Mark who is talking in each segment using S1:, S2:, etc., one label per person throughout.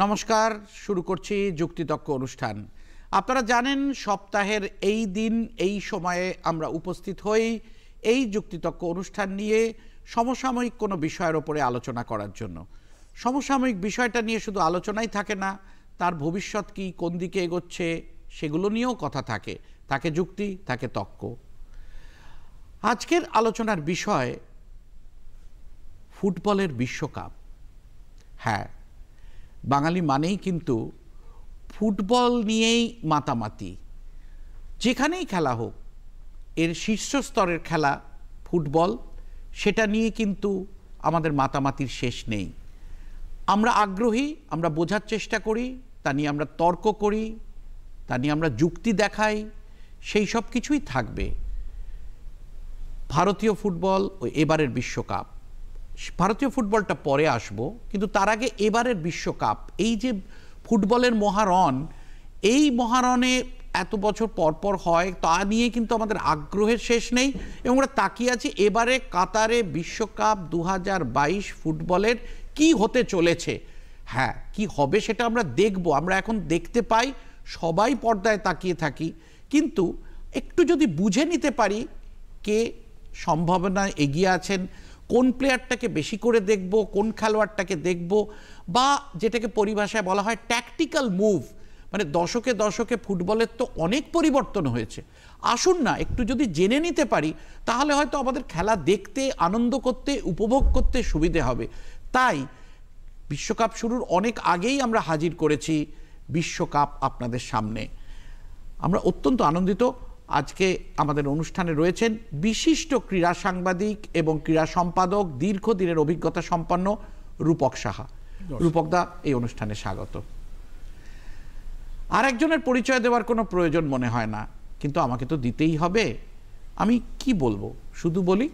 S1: নমস্কার, শুরু করছি যুক্তিতক্ক অনুষ্ঠান। আপনারা জানেন সপ্তাহের এই দিন এই সময়ে আমরা উপস্থিত হই এই যুক্তিতক্ক অনুষ্ঠান নিয়ে সমসাময়িক কোনো বিষয়ের ওপরে আলোচনা করার জন্য। সমসাময়িক বিষয়টা নিয়ে শুধু আলোচনাই থাকে না, তার ভবিষ্যৎ কি, কোন দিকে এগোচ্ছে সেগুলো নিয়েও কথা থাকে, থাকে যুক্তি, থাকে তক্ক। আজকের আলোচনার বিষয় ফুটবলের বিশ্বকাপ। হ্যাঁ, বাঙালি মানেই কিন্তু ফুটবল নিয়েই মাতামাতি। যেখানেই খেলা হোক, এর শীর্ষস্তরের খেলা ফুটবল, সেটা নিয়ে কিন্তু আমাদের মাতামাতির শেষ নেই। আমরা আগ্রহী, আমরা বোঝার চেষ্টা করি, তা নিয়ে আমরা তর্ক করি, তা নিয়ে আমরা যুক্তি দেখাই, সেই সব কিছুই থাকবে। ভারতীয় ফুটবল ও এবারের বিশ্বকাপ, ভারতীয় ফুটবলটা পরে আসবো, কিন্তু তার আগে এবারের বিশ্বকাপ, এই যে ফুটবলের মহারণ, এই মহারণে এত বছর পরপর হয়, তা নিয়ে কিন্তু আমাদের আগ্রহের শেষ নেই। এবং আমরা তাকিয়ে আছি এবারে কাতারে বিশ্বকাপ 2022 ফুটবলের কি হতে চলেছে। হ্যাঁ, কি হবে সেটা আমরা দেখব। আমরা এখন দেখতে পাই, সবাই পর্দায় তাকিয়ে থাকি, কিন্তু একটু যদি বুঝে নিতে পারি কে সম্ভাবনায় এগিয়ে আছেন, কোন প্লেয়ারটাকে বেশি করে দেখব, কোন খেলোয়াড়টাকে দেখব, বা যেটাকে পরিভাষায় বলা হয় ট্যাকটিক্যাল মুভ, মানে দশকে দশকে ফুটবলের তো অনেক পরিবর্তন হয়েছে। আসুন না একটু যদি জেনে নিতে পারি, তাহলে হয়তো আমাদের খেলা দেখতে, আনন্দ করতে, উপভোগ করতে সুবিধে হবে। তাই বিশ্বকাপ শুরুর অনেক আগেই আমরা হাজির করেছি বিশ্বকাপ আপনাদের সামনে। আমরা অত্যন্ত আনন্দিত। আজকে আমাদের অনুষ্ঠানে রয়েছেন বিশিষ্ট ক্রীড়া সাংবাদিক এবং ক্রীড়া সম্পাদক, দীর্ঘদিনের অভিজ্ঞতা সম্পন্ন রূপক সাহা। রূপকদা, এই অনুষ্ঠানে স্বাগত। আর একজনের পরিচয় দেওয়ার কোনো প্রয়োজন মনে হয় না, কিন্তু আমাকে তো দিতেই হবে। আমি কি বলবো, শুধু বলি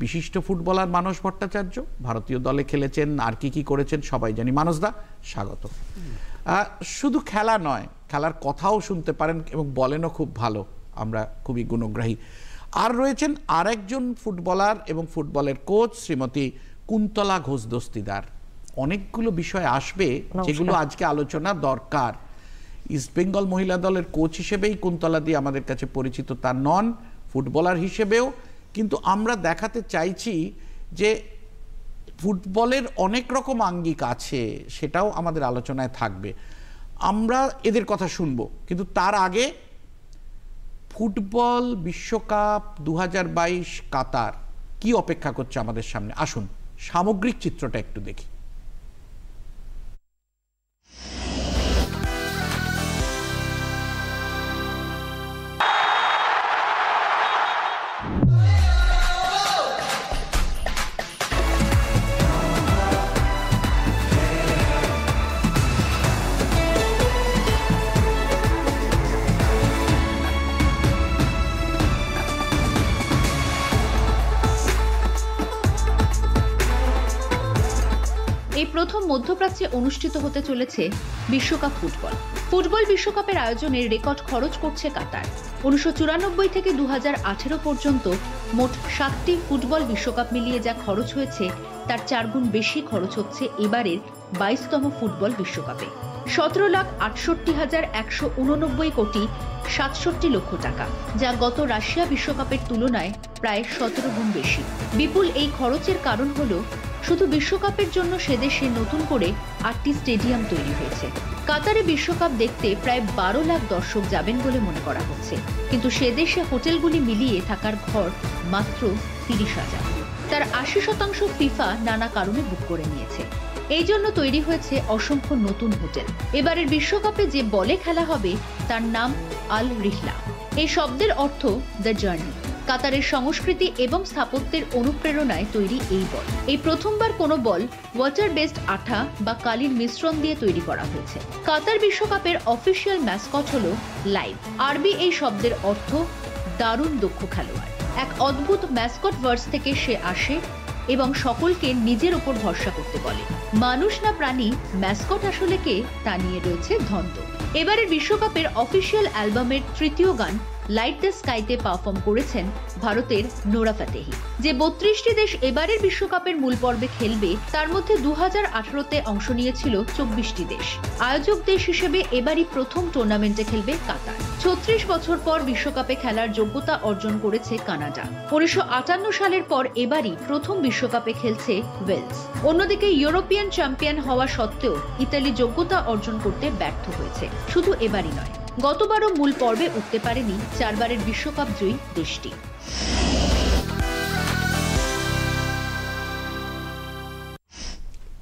S1: বিশিষ্ট ফুটবলার মানস ভট্টাচার্য, ভারতীয় দলে খেলেছেন, আর কি করেছেন সবাই জানি। মানসদা, স্বাগত। শুধু খেলা নয়, খেলার কথাও শুনতে পারেন এবং বলেনও খুব ভালো, আমরা খুবই গুণগ্রাহী। আর রয়েছেন আরেকজন ফুটবলার এবং ফুটবলের কোচ, শ্রীমতী কুন্তলা ঘোষ দস্তিদার। অনেকগুলো বিষয় আসবে যেগুলো আজকে আলোচনা দরকার। ইস্ট বেঙ্গল মহিলা দলের কোচ হিসেবেই কুন্তলা দি আমাদের কাছে পরিচিত, তার নন, ফুটবলার হিসেবেও। কিন্তু আমরা দেখাতে চাইছি যে ফুটবলের অনেক রকম আঙ্গিক আছে, সেটাও আমাদের আলোচনায় থাকবে। আমরা এদের কথা শুনবো, কিন্তু তার আগে ফুটবল বিশ্বকাপ 2022 কাতার কি অপেক্ষা করছে আমাদের সামনে, আসুন সামগ্রিক চিত্রটা একটু দেখি।
S2: এই প্রথম মধ্যপ্রাচ্যে অনুষ্ঠিত হতে চলেছে বিশ্বকাপ ফুটবল। ফুটবল বিশ্বকাপের আয়োজনে রেকর্ড খরচ করছে কাতার। 1994 থেকে 2018 পর্যন্ত মোট 7টি ফুটবল বিশ্বকাপ মিলিয়ে যা খরচ হয়েছে, তার 4 গুণ বেশি খরচ হচ্ছে এবারের 22তম ফুটবল বিশ্বকাপে। 17,68,189 কোটি 67 লক্ষ টাকা, যা গত রাশিয়া বিশ্বকাপের তুলনায় প্রায় 17 গুণ বেশি। বিপুল এই খরচের কারণ হলো শুধু বিশ্বকাপের জন্য সেদেশে নতুন করে 8টি স্টেডিয়াম তৈরি হয়েছে। কাতারে বিশ্বকাপ দেখতে প্রায় 12 লাখ দর্শক যাবেন বলে মনে করা হচ্ছে, কিন্তু সেদেশে হোটেলগুলি মিলিয়ে থাকার ঘর মাত্র 30,000। তার 80% ফিফা নানা কারণে বুক করে নিয়েছে। এই জন্য তৈরি হয়েছে অসংখ্য নতুন হোটেল। এবারের বিশ্বকাপে যে বলে খেলা হবে তার নাম আল রিহলা। এই শব্দের অর্থ দ্য জার্নি। কাতারের সংস্কৃতি এবং স্থাপত্যের অনুপ্রেরণায় তৈরি এই বল। এই প্রথমবার কোনো বল ওয়াটার বেসড আঠা বা কালির মিশ্রণ দিয়ে তৈরি করা হয়েছে। কাতার বিশ্বকাপের অফিসিয়াল ম্যাসকট হলো লাইভ। আরবি এই শব্দের অর্থ দারুণ দক্ষ খেলোয়াড়। এক অদ্ভুত ম্যাসকট ভার্স থেকে সে আসে এবং সকলকে নিজের ওপর ভরসা করতে বলে। মানুষ না প্রাণী, ম্যাসকট আসলে কে তা নিয়ে রয়েছে দ্বন্দ্ব। এবারের বিশ্বকাপের অফিসিয়াল অ্যালবামের তৃতীয় গান লাইট দ্য স্কাইতে পারফর্ম করেছেন ভারতের নোরা ফাতেহি। যে 32টি দেশ এবারের বিশ্বকাপের মূল পর্বে খেলবে তার মধ্যে 2018তে অংশ নিয়েছিল 24টি দেশ। আয়োজক দেশ হিসেবে এবারই প্রথম টুর্নামেন্টে খেলবে কাতার। 36 বছর পর বিশ্বকাপে খেলার যোগ্যতা অর্জন করেছে কানাডা। 1958 সালের পর এবারই প্রথম বিশ্বকাপে খেলছে ওয়েলস। অন্যদিকে ইউরোপিয়ান চ্যাম্পিয়ন হওয়া সত্ত্বেও ইতালি যোগ্যতা অর্জন করতে ব্যর্থ হয়েছে। শুধু এবারই নয়, গতবারও মূল পর্বে উঠতে পারেনি 4 বারের বিশ্বকাপ জয়ী দেশটি।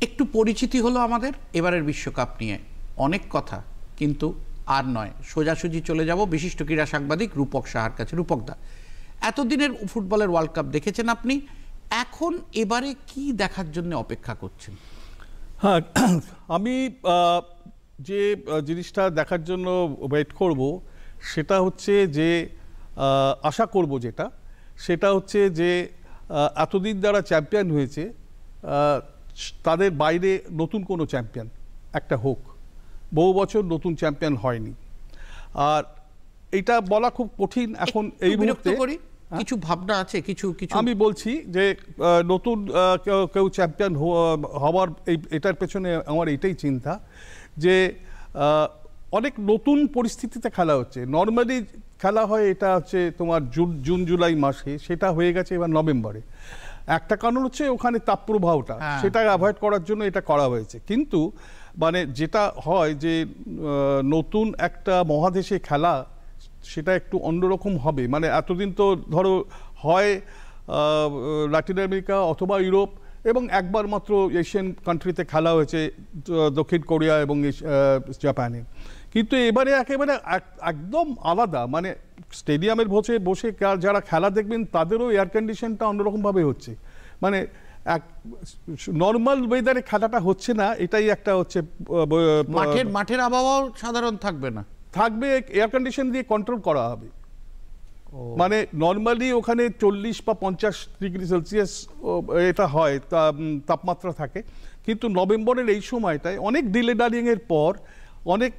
S1: একটু পরিচিতি হলো আমাদের এবারের বিশ্বকাপ নিয়ে, অনেক কথা কিন্তু আর নয়, সোজাসুজি চলে যাব বিশিষ্ট ক্রীড়া সাংবাদিক রূপক সাহার কাছে। রূপকদা, এতদিনের ফুটবলের ওয়ার্ল্ড কাপ দেখেছেন আপনি, এখন এবারে কি দেখার জন্য অপেক্ষা করছেন?
S3: হ্যাঁ, আমি যে জিনিসটা দেখার জন্য ওয়েট করব সেটা হচ্ছে যে আশা করব সেটা হচ্ছে যে এতদিন যারা চ্যাম্পিয়ন হয়েছে তাদের বাইরে নতুন কোনো চ্যাম্পিয়ন একটা হোক। বহু বছর নতুন চ্যাম্পিয়ন হয়নি, আর এটা বলা খুব কঠিন এখন এই মুহূর্তে।
S1: কিছু ভাবনা আছে, কিছু
S3: আমি বলছি যে নতুন কেউ চ্যাম্পিয়ন হওয়ার এটার পেছনে আমার এইটাই চিন্তা যে অনেক নতুন পরিস্থিতিতে খেলা হচ্ছে। নর্মালি খেলা হয় এটা হচ্ছে তোমার জুন জুলাই মাসে, সেটা হয়ে গেছে এবার নভেম্বরে। একটা কারণ হচ্ছে ওখানে তাপপ্রবাহটা, সেটা অ্যাভয়েড করার জন্য এটা করা হয়েছে। কিন্তু মানে যেটা হয় যে নতুন একটা মহাদেশে খেলা সেটা একটু অন্যরকম হবে। মানে এতদিন তো ধরো হয় ল্যাটিন আমেরিকা অথবা ইউরোপ, এবং একবার মাত্র এশিয়ান কান্ট্রিতে খেলা হয়েছে, দক্ষিণ কোরিয়া এবং জাপানে। কিন্তু এবারে একেবারে একদম আলাদা, মানে স্টেডিয়ামের বসে যারা খেলা দেখবেন তাদেরও এয়ার কন্ডিশনটা অন্যরকমভাবে হচ্ছে। মানে এক নর্মাল ওয়েদারে খেলাটা হচ্ছে না, এটাই একটা হচ্ছে।
S1: মাঠের আবহাওয়াও সাধারণ থাকবে না,
S3: থাকবে এয়ার কন্ডিশন দিয়ে কন্ট্রোল করা হবে। মানে নর্মালি ওখানে 40 বা 50 ডিগ্রি সেলসিয়াস এটা হয়, তাপমাত্রা থাকে। কিন্তু নভেম্বরের এই সময়টায় অনেক ডিলে ডারিং এর পর অনেক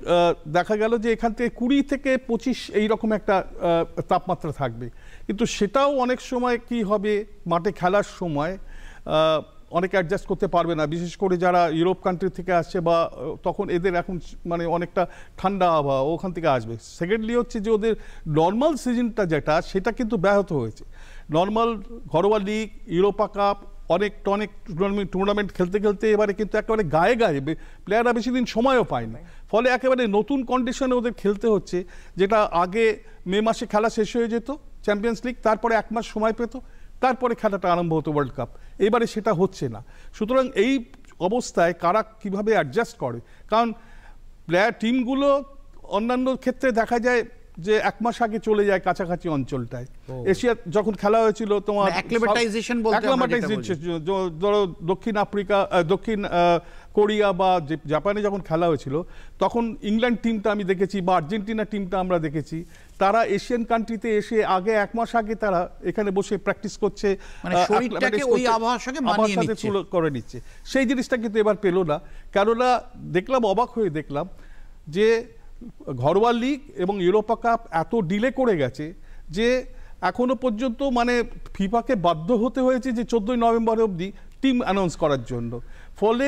S3: দেখা গেল যে এখান থেকে 20 থেকে 25 এইরকম একটা তাপমাত্রা থাকবে। কিন্তু সেটাও অনেক সময় কি হবে, মাঠে খেলার সময় অনেক অ্যাডজাস্ট করতে পারবে না, বিশেষ করে যারা ইউরোপ কান্ট্রি থেকে আসছে, বা তখন এদের এখন মানে অনেকটা ঠান্ডা আবহাওয়া ওখান থেকে আসবে। সেকেন্ডলি হচ্ছে যে ওদের নর্মাল সিজনটা যেটা, সেটা কিন্তু ব্যাহত হয়েছে। নর্মাল ঘরোয়া লিগ, ইউরোপা কাপ, অনেক টুর্নামেন্ট খেলতে খেলতে এবারে কিন্তু একেবারে গায়ে প্লেয়াররা বেশি দিন সময়ও পায়নি। ফলে একেবারে নতুন কন্ডিশনে ওদের খেলতে হচ্ছে, যেটা আগে মে মাসে খেলা শেষ হয়ে যেত চ্যাম্পিয়ন্স লিগ, তারপরে 1 মাস সময় পেত, তারপরে খেলাটা আরম্ভ হতো ওয়ার্ল্ড কাপ। এবারে সেটা হচ্ছে না। সুতরাং এই অবস্থায় কারা কিভাবে অ্যাডজাস্ট করে, কারণ প্লেয়ার টিমগুলো অন্যান্য ক্ষেত্রে দেখা যায় যে 1 মাস আগে চলে যায় কাছাকাছি অঞ্চলটায়। এশিয়া যখন খেলা হয়েছিল তোমার
S1: অ্যাক্লিমেটাইজেশন,
S3: ধরো দক্ষিণ আফ্রিকা, দক্ষিণ কোরিয়া বা জাপানে যখন খেলা হয়েছিল, তখন ইংল্যান্ড টিমটা আমি দেখেছি বা আর্জেন্টিনা টিমটা আমরা দেখেছি, তারা এশিয়ান কান্ট্রিতে এসে আগে 1 মাস আগে তারা এখানে বসে প্র্যাকটিস করছে, করে নিচ্ছে। সেই জিনিসটা কিন্তু এবার পেল না। কেননা দেখলাম, অবাক হয়ে দেখলাম যে ঘরোয়া লিগ এবং ইউরোপা কাপ এত ডিলে করে গেছে যে এখনো পর্যন্ত মানে ফিফাকে বাধ্য হতে হয়েছে যে 14 নভেম্বর অবধি টিম অ্যানাউন্স করার জন্য। ফলে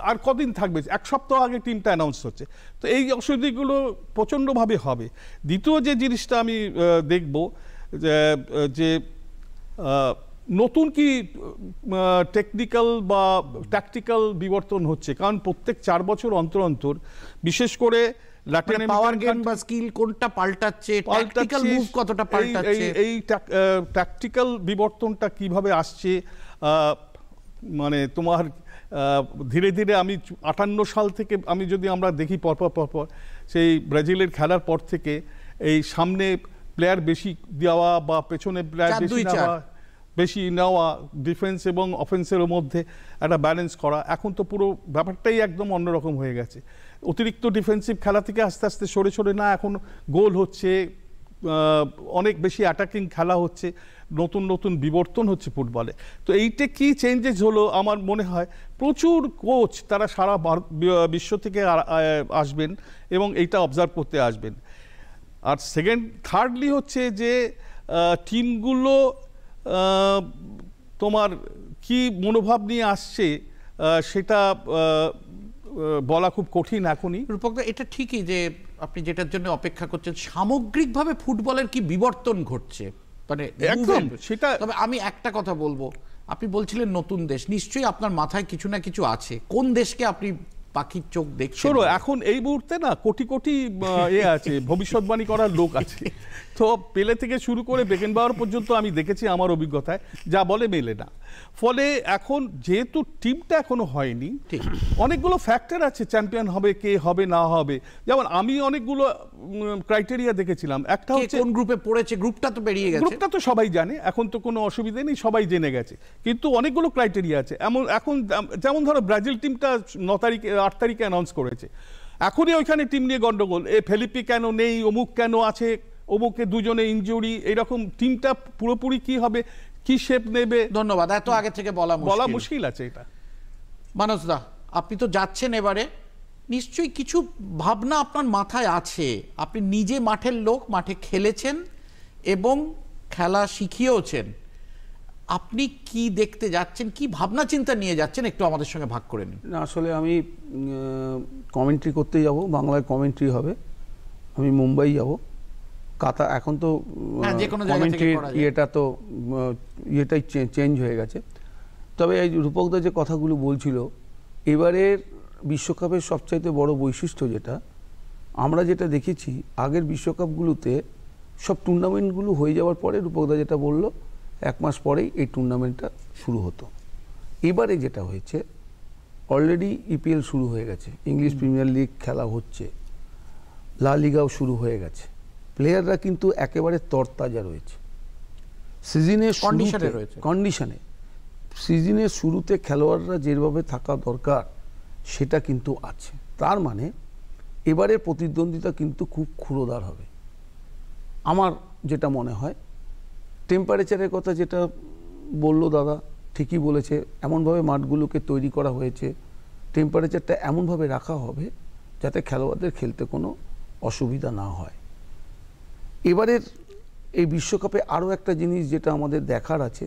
S3: আর কদিন থাকবে, 1 সপ্তাহ আগে টিমটা অ্যানাউন্স হচ্ছে। তো এই অসুবিধাগুলো প্রচণ্ডভাবে হবে। দ্বিতীয় যে জিনিসটা আমি দেখব যে নতুন কি টেকনিক্যাল বা ট্যাকটিক্যাল বিবর্তন হচ্ছে, কারণ প্রত্যেক 4 বছর অন্তর অন্তর, বিশেষ করে
S1: পাওয়ার গেম বা স্কিল কোনটা পাল্টাচ্ছে, ট্যাকটিক্যাল মুভ কতটা পাল্টাচ্ছে,
S3: এই ট্যাকটিক্যাল বিবর্তনটা কিভাবে আসছে। মানে তোমার ধীরে ধীরে আমি 58 সাল থেকে আমি যদি আমরা দেখি পরপর সেই ব্রাজিলের খেলার পর থেকে এই সামনে প্লেয়ার বেশি দেওয়া বা পেছনে প্লেয়ার বেশি নেওয়া, ডিফেন্স এবং অফেন্সের মধ্যে একটা ব্যালেন্স করা, এখন তো পুরো ব্যাপারটাই একদম অন্যরকম হয়ে গেছে। অতিরিক্ত ডিফেন্সিভ খেলা থেকে আস্তে আস্তে সরে না, এখন গোল হচ্ছে, অনেক বেশি অ্যাটাকিং খেলা হচ্ছে, নতুন বিবর্তন হচ্ছে ফুটবলে। তো এইটা কি চেঞ্জেস হলো, আমার মনে হয় প্রচুর কোচ তারা সারা বিশ্ব থেকে আসবেন এবং এইটা অবজার্ভ করতে আসবেন। আর থার্ডলি হচ্ছে যে টিমগুলো তোমার কি মনোভাব নিয়ে আসছে সেটা বলা খুব কঠিন এখনই।
S1: রূপকদা, এটা ঠিকই যে আপনি যেটার জন্য অপেক্ষা করছেন, সামগ্রিকভাবে ফুটবলের কি বিবর্তন ঘটছে, মানে
S3: একদম সেটা।
S1: তবে আমি একটা কথা বলবো, আপনি বলছিলেন নতুন দেশ, নিশ্চয়ই আপনার মাথায় কিছু না কিছু আছে। কোন দেশকে আপনি পাখির চোখ দেখছেন?
S3: শোনো, এখন এই মুহূর্তে না কোটি কোটি আছে, ভবিষ্যৎবাণী করার লোক আছে। তো পেলে থেকে শুরু করে বেকেনবাওয়ার পর্যন্ত আমি দেখেছি আমার অভিজ্ঞতায়, যা বলে মেলে না। ফলে এখন যেহেতু টিমটা এখনো হয়নি, অনেকগুলো ফ্যাক্টর আছে চ্যাম্পিয়ন হবে কে হবে না হবে। যেমন আমি অনেকগুলো ক্রাইটেরিয়া দেখেছিলাম। একটা হচ্ছে
S1: কোন গ্রুপে পড়েছে, গ্রুপটা তো বেরিয়ে গেছে,
S3: গ্রুপটা তো সবাই জানে, এখন তো কোনো অসুবিধা নেই, সবাই জেনে গেছে। কিন্তু অনেকগুলো ক্রাইটেরিয়া আছে এখন, যেমন ধরো ব্রাজিল টিমটা 8 তারিখে অ্যানাউন্স করেছে, এখনই ওইখানে টিম নিয়ে গন্ডগোল, ফেলিপি কেন নেই, অমুক কেন আছে, অমুকে দুজনে ইনজুরি, এইরকম টিমটা পুরোপুরি কি হবে, কি শেপ নেবে।
S1: ধন্যবাদ। এত আগে থেকে বলা
S3: মুশকিল আছে এটা।
S1: মানস দা, আপনি তো যাচ্ছেন এবারে, নিশ্চয়ই কিছু ভাবনা আপনার মাথায় আছে। আপনি নিজে মাঠের লোক, মাঠে খেলেছেন এবং খেলা শিখিয়েওছেন। আপনি কি দেখতে যাচ্ছেন, কি ভাবনা চিন্তা নিয়ে যাচ্ছেন, একটু আমাদের সঙ্গে ভাগ করে নিন।
S4: না, আসলে আমি কমেন্ট্রি করতে যাব, বাংলায় কমেন্ট্রি হবে। আমি মুম্বাই যাব, কাতার। এখন তো কমেন্ট্রির ইয়েটা তো ইয়েটাই চেঞ্জ হয়ে গেছে। তবে এই রূপকদা যে কথাগুলো বলছিল, এবারের বিশ্বকাপের সবচাইতে বড় বৈশিষ্ট্য যেটা আমরা যেটা দেখেছি, আগের বিশ্বকাপগুলোতে সব টুর্নামেন্টগুলো হয়ে যাওয়ার পরে রূপকদা যেটা বলল, 1 মাস পরেই এই টুর্নামেন্টটা শুরু হতো। এবারে যেটা হয়েছে, অলরেডি ইপিএল শুরু হয়ে গেছে, ইংলিশ প্রিমিয়ার লিগ খেলা হচ্ছে, লা লিগাও শুরু হয়ে গেছে। প্লেয়াররা কিন্তু একেবারে তরতাজা রয়েছে, সিজনের কন্ডিশনে। সিজনের শুরুতে খেলোয়াড়রা যেভাবে থাকা দরকার সেটা কিন্তু আছে। তার মানে এবারের প্রতিদ্বন্দ্বিতা কিন্তু খুব ক্ষুরোদার হবে আমার যেটা মনে হয়। টেম্পারেচারের কথা যেটা বলল দাদা, ঠিকই বলেছে। এমনভাবে মাঠগুলোকে তৈরি করা হয়েছে, টেম্পারেচারটা এমনভাবে রাখা হবে যাতে খেলোয়াড়দের খেলতে কোনো অসুবিধা না হয়। এবারের এই বিশ্বকাপে আরও একটা জিনিস যেটা আমাদের দেখার আছে,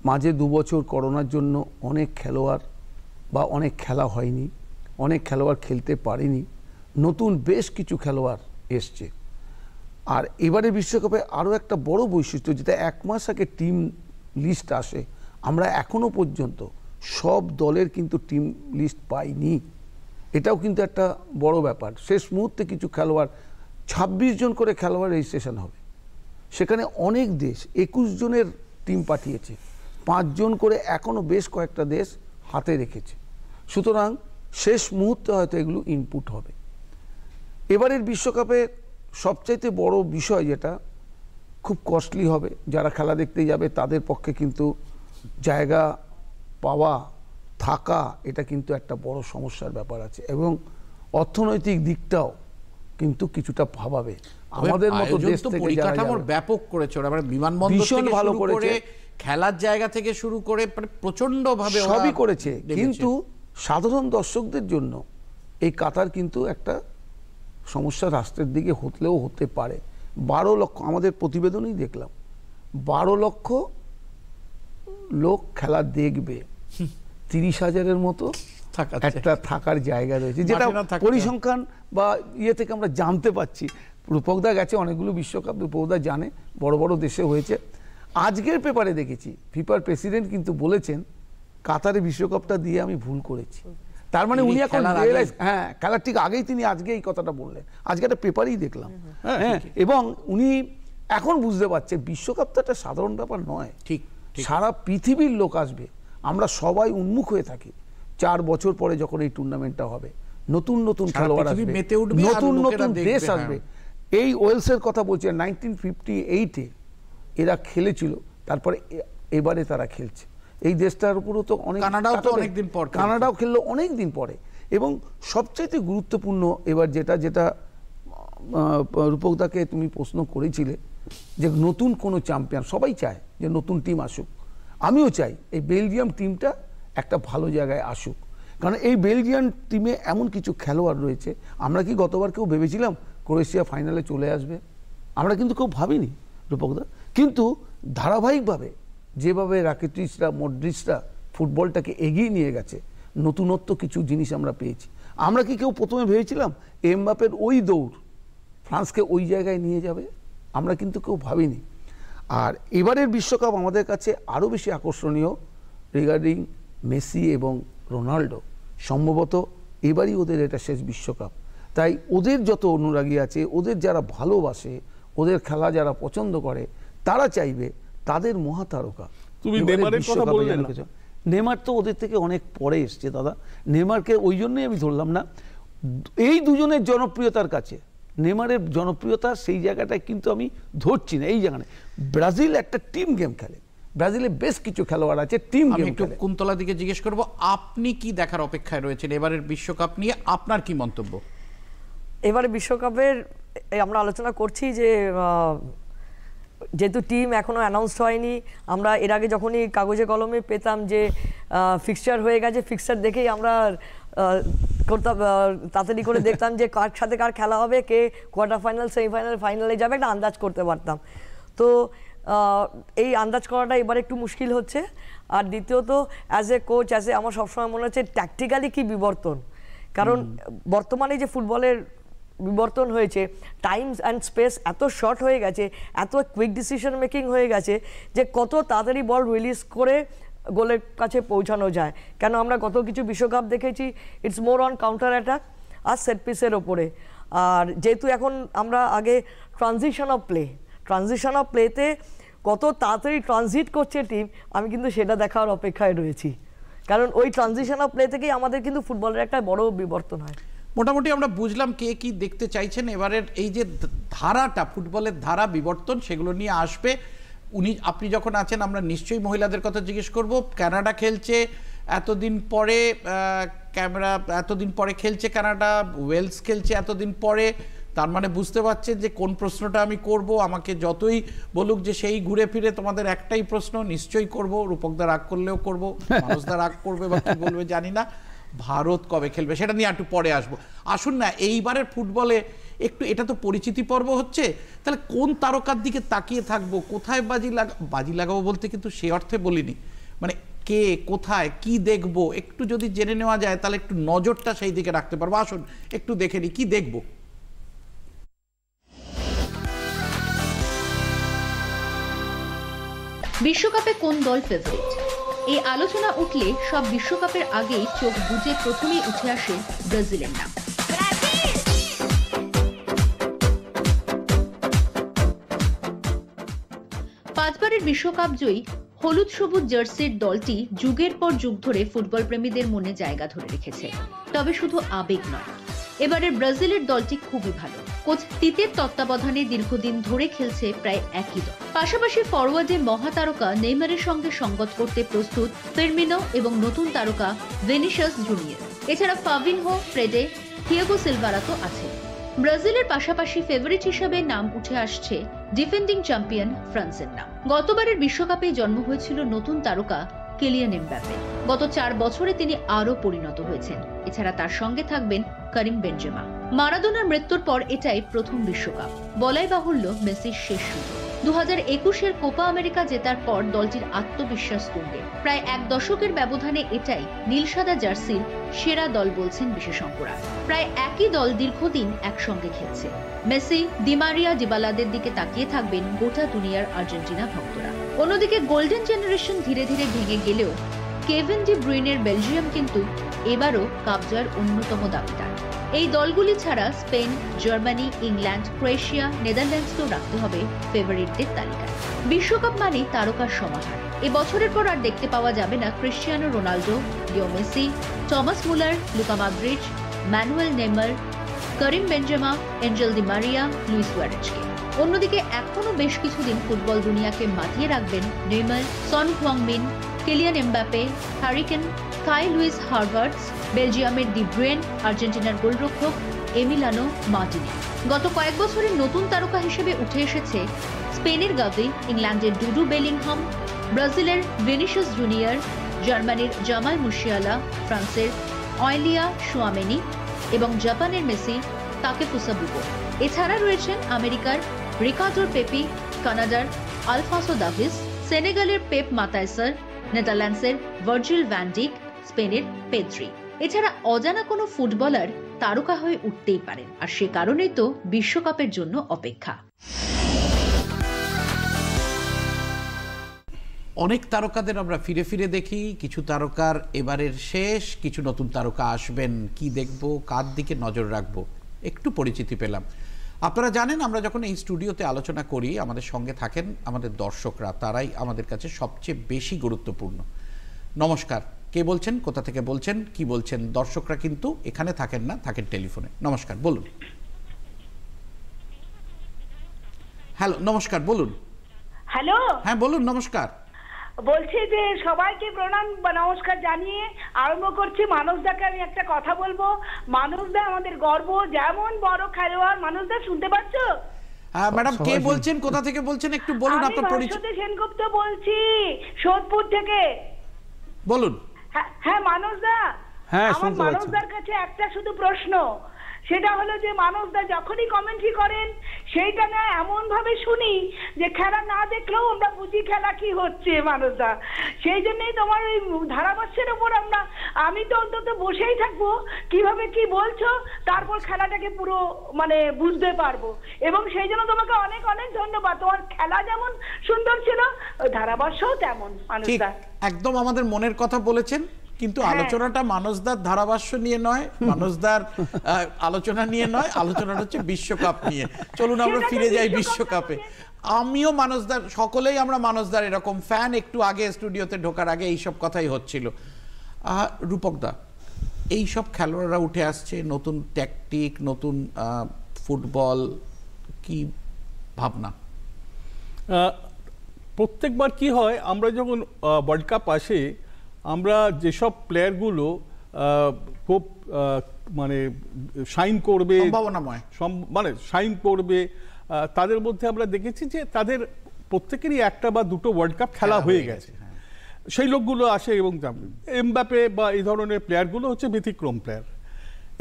S4: মাঝে 2 বছর করোনার জন্য অনেক খেলোয়াড় বা অনেক খেলা হয়নি, অনেক খেলোয়াড় খেলতে পারেনি, নতুন বেশ কিছু খেলোয়াড় এসছে। আর এবারে বিশ্বকাপে আরও একটা বড় বৈশিষ্ট্য, যেটা 1 মাস আগে টিম লিস্ট আসে, আমরা এখনও পর্যন্ত সব দলের কিন্তু টিম লিস্ট পাইনি। এটাও কিন্তু একটা বড় ব্যাপার। শেষ মুহূর্তে কিছু খেলোয়াড়, 26 জন করে খেলোয়াড় রেজিস্ট্রেশন হবে, সেখানে অনেক দেশ 21 জনের টিম পাঠিয়েছে, 5 জন করে এখনও বেশ কয়েকটা দেশ হাতে রেখেছে। সুতরাং শেষ মুহূর্তে হয়তো এগুলো ইনপুট হবে। এবারের বিশ্বকাপে সবচাইতে বড় বিষয় যেটা খুব কস্টলি হবে, যারা খেলা দেখতে যাবে তাদের পক্ষে কিন্তু জায়গা পাওয়া, থাকা, এটা কিন্তু একটা বড় সমস্যার ব্যাপার আছে, এবং অর্থনৈতিক দিকটাও কিন্তু কিছুটা ভাবাবে। আমাদের মতো দেশ থেকে
S1: পরিকাঠামোর ব্যাপক করেছে ওরা, মানে বিমানবন্দর থেকে ভালো করে, খেলার জায়গা থেকে শুরু করে প্রচন্ড ভাবে
S4: সবই করেছে। কিন্তু সাধারণ দর্শকদের জন্য এই কাতার কিন্তু একটা সমস্যা রাষ্ট্রের দিকে হলেও হতে পারে। 12 লক্ষ, আমাদের প্রতিবেদনেই দেখলাম 12 লক্ষ লোক খেলা দেখবে, 30,000-এর মতো একটা থাকার জায়গা রয়েছে, যেটা পরিসংখ্যান বা ইয়ে থেকে আমরা জানতে পাচ্ছি। রূপকদা গেছে অনেকগুলো বিশ্বকাপ, রূপকদা জানে, বড় বড় দেশে হয়েছে। আজকের পেপারে দেখেছি ফিফার প্রেসিডেন্ট কিন্তু বলেছেন, কাতারে বিশ্বকাপটা দিয়ে আমি ভুল করেছি। তার মানে উনি এখন রিয়েলাইজ, হ্যাঁ, খেলার ঠিক আগেই তিনি আজকে এই কথাটা বললেন, আজকে একটা পেপারেই দেখলাম। হ্যাঁ, এবং উনি এখন বুঝতে পারছেন বিশ্বকাপটা একটা সাধারণ ব্যাপার নয়। ঠিক, সারা পৃথিবীর লোক আসবে, আমরা সবাই উন্মুখ হয়ে থাকি। 4 বছর পরে যখন এই টুর্নামেন্টটা হবে, নতুন নতুন খেলোয়াড় আসবে, নতুন নতুন দেশ আসবে। এই ওয়েলসের কথা বলছি, 1958-এ এরা খেলেছিল, তারপরে এবারে তারা খেলছে। এই দেশটার উপরও তো অনেক, কানাডাও খেললো অনেক দিন পরে। এবং সবচাইতে গুরুত্বপূর্ণ এবার যেটা রূপকদাকে তুমি প্রশ্ন করেছিলে, যে নতুন কোনো চ্যাম্পিয়ন, সবাই চায় যে নতুন টিম আসুক। আমিও চাই এই বেলজিয়াম টিমটা একটা ভালো জায়গায় আসুক, কারণ এই বেলজিয়াম টিমে এমন কিছু খেলোয়াড় রয়েছে, আমরা কি গতবার কেউ ভেবেছিলাম ক্রোয়েশিয়া ফাইনালে চলে আসবে, আমরা কিন্তু কেউ ভাবিনি রূপকদা। কিন্তু ধারাবাহিকভাবে যেভাবে রাকিটিচরা, মডরিচরা ফুটবলটাকে এগিয়ে নিয়ে গেছে, নতুনত্ব কিছু জিনিস আমরা পেয়েছি। আমরা কি কেউ প্রথমে ভেবেছিলাম এমবাপের ওই দৌড় ফ্রান্সকে ওই জায়গায় নিয়ে যাবে? আমরা কিন্তু কেউ ভাবিনি। আর এবারের বিশ্বকাপ আমাদের কাছে আরও বেশি আকর্ষণীয় রিগার্ডিং মেসি এবং রোনাল্ডো। সম্ভবত এবারই ওদের এটা শেষ বিশ্বকাপ, তাই ওদের যত অনুরাগী আছে, ওদের যারা ভালোবাসে, ওদের খেলা যারা পছন্দ করে, তারা চাইবে তাদের মহাতারকা।
S3: তুমি নেইমারের কথা বললে না?
S4: নেইমার তো ওদের থেকে অনেক পরে এসছে দাদা। নেইমারকে ওই জন্যই আমি ধরলাম না। এই দুজনের জনপ্রিয়তার কাছে নেইমারের জনপ্রিয়তা সেই জায়গাটায় কিন্তু আমি ধরছি না। এই জায়গায় ব্রাজিল একটা টিম গেম খেলে, ব্রাজিলে বেশ কিছু খেলোয়াড় আছে টিম গেম
S1: একটু কুন্তলা দিকে জিজ্ঞেস করব, আপনি কি দেখার অপেক্ষায় রয়েছেন এবারের বিশ্বকাপ নিয়ে? আপনার কি মন্তব্য?
S5: এবারে বিশ্বকাপের আমরা আলোচনা করছি যে যেহেতু টিম এখনও অ্যানাউন্সড হয়নি, আমরা এর আগে যখনই কাগজে কলমে পেতাম যে ফিক্সচার হয়ে গেছে, ফিক্সচার দেখেই আমরা করতাম, তাড়াতাড়ি করে দেখতাম যে কার সাথে কার খেলা হবে, কে কোয়ার্টার ফাইনাল, সেমিফাইনাল, ফাইনালে যাবে, একটা আন্দাজ করতে পারতাম। তো এই আন্দাজ করাটা এবার একটু মুশকিল হচ্ছে। আর দ্বিতীয়ত অ্যাজ এ কোচ, আমার সবসময় মনে হচ্ছে ট্যাকটিক্যালি কি বিবর্তন, কারণ বর্তমানে যে ফুটবলের বিবর্তন হয়েছে, টাইম অ্যান্ড স্পেস এত শর্ট হয়ে গেছে, এত কুইক ডিসিশন মেকিং হয়ে গেছে যে কত তাড়াতাড়ি বল রিলিজ করে গোলের কাছে পৌঁছানো যায়। কেন আমরা কত কিছু বিশ্বকাপ দেখেছি, it's more on counter attack আর সেট পিসের ওপরে। আর যেহেতু এখন আমরা আগে ট্রানজিশন অফ প্লেতে কত তাড়াতাড়ি ট্রানজিট করছে টিম, আমি কিন্তু সেটা দেখার অপেক্ষায় রয়েছি। কারণ ওই ট্রানজিশন অফ প্লে থেকেই আমাদের কিন্তু ফুটবলের একটা বড় বিবর্তন হয়।
S1: মোটামুটি আমরা বুঝলাম কে কি দেখতে চাইছেন। এবারের এই যে ধারাটা, ফুটবলের ধারা বিবর্তন, সেগুলো নিয়ে আসবে। আপনি যখন আছেন, আমরা নিশ্চয়ই মহিলাদের কথা জিজ্ঞেস করব। কানাডা খেলছে এতদিন পরে খেলছে কানাডা, ওয়েলস খেলছে এতদিন পরে। তার মানে বুঝতে পারছেন যে কোন প্রশ্নটা আমি করব। আমাকে যতই বলুক যে সেই ঘুরে ফিরে তোমাদের একটাই প্রশ্ন, নিশ্চয়ই করব। রূপকদা রাগ করলেও করব, মানুষদা রাগ করবে বা কি বলবে জানি না। ভারত কবে খেলবে সেটা নিয়ে একটু পরে আসবো। আসুন না, এইবারের ফুটবলে একটু, এটা তো পরিচিতি পর্ব হচ্ছে, তাহলে কোন তারকার দিকে তাকিয়ে থাকবো, কোথায় বাজি লাগাবো বলতে কিন্তু সে অর্থে বলিনি, মানে কে কোথায় কি দেখবো একটু যদি জেনে নেওয়া যায় তাহলে একটু নজরটা সেই দিকে রাখতে পারবো। আসুন একটু দেখে নি কি দেখবো।
S2: বিশ্বকাপে কোন দল ফেভারিট, এই আলোচনা উঠলে সব বিশ্বকাপের আগেই চোখ বুজে প্রথমেই উঠে আসে ব্রাজিলের নাম। পাঁচবারের বিশ্বকাপ জয়ী হলুদ সবুজ জার্সির দলটি যুগের পর যুগ ধরে ফুটবল প্রেমীদের মনে জায়গা ধরে রেখেছে। তবে শুধু আবেগ নয়, এবারের ব্রাজিলের দলটি খুবই ভালো। কোচ তিতের তত্ত্বাবধানে দীর্ঘদিন ধরে খেলছে প্রায় একই দল। পাশাপাশি ফরওয়ার্ডে মহাতারকা নেইমারের সঙ্গে সঙ্গত করতে প্রস্তুত ফেরমিনো এবং নতুন তারকা ভিনিসিয়াস জুনিয়র। এছাড়া ফাবিনহো, ফ্রেডে, থিয়াগো সিলভারা তো আছে। ব্রাজিলের পাশাপাশি ফেভারিট হিসেবে নাম উঠে আসছে ডিফেন্ডিং চ্যাম্পিয়ন ফ্রান্সের নাম। গতবারের বিশ্বকাপে জন্ম হয়েছিল নতুন তারকা কিলিয়ান এমবাপে। গত 4 বছরে তিনি আরও পরিণত হয়েছেন। এছাড়া তার সঙ্গে থাকবেন করিম বেনজেমা। মারাদোনার মৃত্যুর পর এটাই প্রথম বিশ্বকাপ, বলাই বাহুল্য মেসির শেষ সুযোগ। 2021-এর কোপা আমেরিকা জেতার পর দলটির আত্মবিশ্বাস তুঙ্গে। প্রায় 1 দশকের ব্যবধানে এটাই নীল সাদা জার্সির সেরা দল বলছেন বিশেষজ্ঞরা। প্রায় একই দল দীর্ঘদিন একসঙ্গে খেলছে। মেসি, দি মারিয়া, ডিবালাদের দিকে তাকিয়ে থাকবেন গোটা দুনিয়ার আর্জেন্টিনা ভক্তরা। অন্যদিকে গোল্ডেন জেনারেশন ধীরে ধীরে ভেঙে গেলেও কেভিন ডি ব্রুইনের বেলজিয়াম কিন্তু এবারও কাপ জয়ের অন্যতম দাবিদার। এই দলগুলি ছাড়া স্পেন, জার্মানি, ইংল্যান্ড, ক্রোয়েশিয়া, নেদারল্যান্ডসকেও রাখতে হবে ফেভারিটদের তালিকায়। বিশ্বকাপ মানেই তারকার সমাহার। এবছরের পর আর দেখতে পাওয়া যাবে না Cristiano Ronaldo, Leo Messi, Thomas Muller, Luka Modric, Manuel Neymar, Karim Benzema, Angel Di Maria, Luis সুয়ারেজকে। অন্যদিকে এখনো বেশ কিছুদিন ফুটবল দুনিয়াকে মাতিয়ে রাখবেন নেইমার, সন হুয়াংমিন, Kylian Mbappe, Harry Kane, Kai Luis হারভার্টস, বেলজিয়ামের দি ব্রুয়েন, আর্জেন্টিনার গোলরক্ষক এমিলিয়ানো মার্টিনেজ। গত কয়েক বছরের নতুন তারকা হিসেবে উঠে এসেছে স্পেনের গাভি, ইংল্যান্ডের ডুডু বেলিংহাম, ব্রাজিলের ভিনিসিয়াস জুনিয়র, জার্মানির জামাল মুশিয়ালা, ফ্রান্সের অয়েলিয়া শুয়ামেনি এবং জাপানের মেসি তাকেফুসা বুবো। এছাড়া রয়েছেন আমেরিকার রিকার্ডো পেপি, কানাডার আলফাসো দাভিস, সেনেগালের পেপ মাতাইসার, নেদারল্যান্ডসের ভার্জিল ভ্যান ডিক, স্পেনের পেদ্রি। এছাড়া অজানা কোনো ফুটবলার তারকা হয়ে উঠতেই পারেন, আর সে কারণেই তো বিশ্বকাপের জন্য অপেক্ষা।
S1: অনেক তারকাদের আমরা ফিরে ফিরে দেখি, কিছু তারকার এবারের শেষ, কিছু নতুন তারকা আসবেন, কি দেখব, কার দিকে নজর রাখবো, একটু পরিচিতি পেলাম। আপনারা জানেন আমরা যখন এই স্টুডিওতে আলোচনা করি আমাদের সঙ্গে থাকেন আমাদের দর্শকরা, তারাই আমাদের কাছে সবচেয়ে বেশি গুরুত্বপূর্ণ। নমস্কার, কে বলছেন, কোথা থেকে বলছেন, কি বলছেন? দর্শকরা কিন্তু এখানে থাকেন না, থাকেন টেলিফোনে। নমস্কার, বলুন। হ্যালো, নমস্কার, বলুন।
S6: হ্যালো,
S1: হ্যাঁ বলুন, নমস্কার।
S6: বলছি যে সবাইকে প্রণাম বা নমস্কার জানিয়ে আরম্ভ করছি। মানুষদাকে আমি একটা কথা বলবো। মানুষদা আমাদের গর্ব, যেমন বড় খেলোয়াড়। মানুষদা শুনতে পাচ্ছ?
S1: ম্যাডাম কে বলছেন, কোথা থেকে বলছেন, একটু বলুন আপনার পরিচয়।
S6: আমি সেনগুপ্ত বলছি, সোদপুর থেকে।
S1: বলুন।
S6: হ্যাঁ মানুষদা, আমার মানুষদার কাছে একটা শুধু প্রশ্ন, সেটা হলো যে মানুষদা যখনই কমেন্ট্রি করেন সেইটা না এমন ভাবে শুনি যে খেলা না দেখলেও আমরা বুঝি খেলা কি হচ্ছে মানুষদা। সেই জন্যই তোমার ওই ধারাভাষ্যের উপর আমি তো অন্তত বসেই থাকবো, কিভাবে কি বলছো, তারপর খেলাটাকে পুরো মানে বুঝতে পারবো। এবং সেই জন্য তোমাকে অনেক অনেক ধন্যবাদ। তোমার খেলা যেমন সুন্দর ছিল, ধারাভাষ্যও তেমন। মানুষদা
S1: একদম আমাদের মনের কথা বলেছেন, কিন্তু আলোচনাটা মানসদার ধারাভাষ্য নিয়ে নয়, মানসদার আলোচনা নিয়ে নয়, আলোচনাটা হচ্ছে বিশ্বকাপ নিয়ে। চলুন আমরা ফিরে যাই বিশ্বকাপে। আমিও মানসদার, সকলেই আমরা মানসদার এরকম ফ্যান। একটু আগে স্টুডিওতে ঢোকার আগে এইসব কথাই হচ্ছিল। রূপকদা, এইসব খেলোয়াড়রা উঠে আসছে, নতুন ট্যাকটিক, নতুন ফুটবল, কি ভাবনা?
S3: প্রত্যেকবার কি হয়, আমরা যখন ওয়ার্ল্ড কাপ আসে আমরা যেসব প্লেয়ারগুলো খুব মানে শাইন করবে, মানে শাইন করবে, তাদের মধ্যে আমরা দেখেছি যে তাদের প্রত্যেকেরই একটা বা দুটো ওয়ার্ল্ড কাপ খেলা হয়ে গেছে। সেই লোকগুলো আসে এবং এমবাপে বা এই ধরনের প্লেয়ারগুলো হচ্ছে ব্যতিক্রম প্লেয়ার।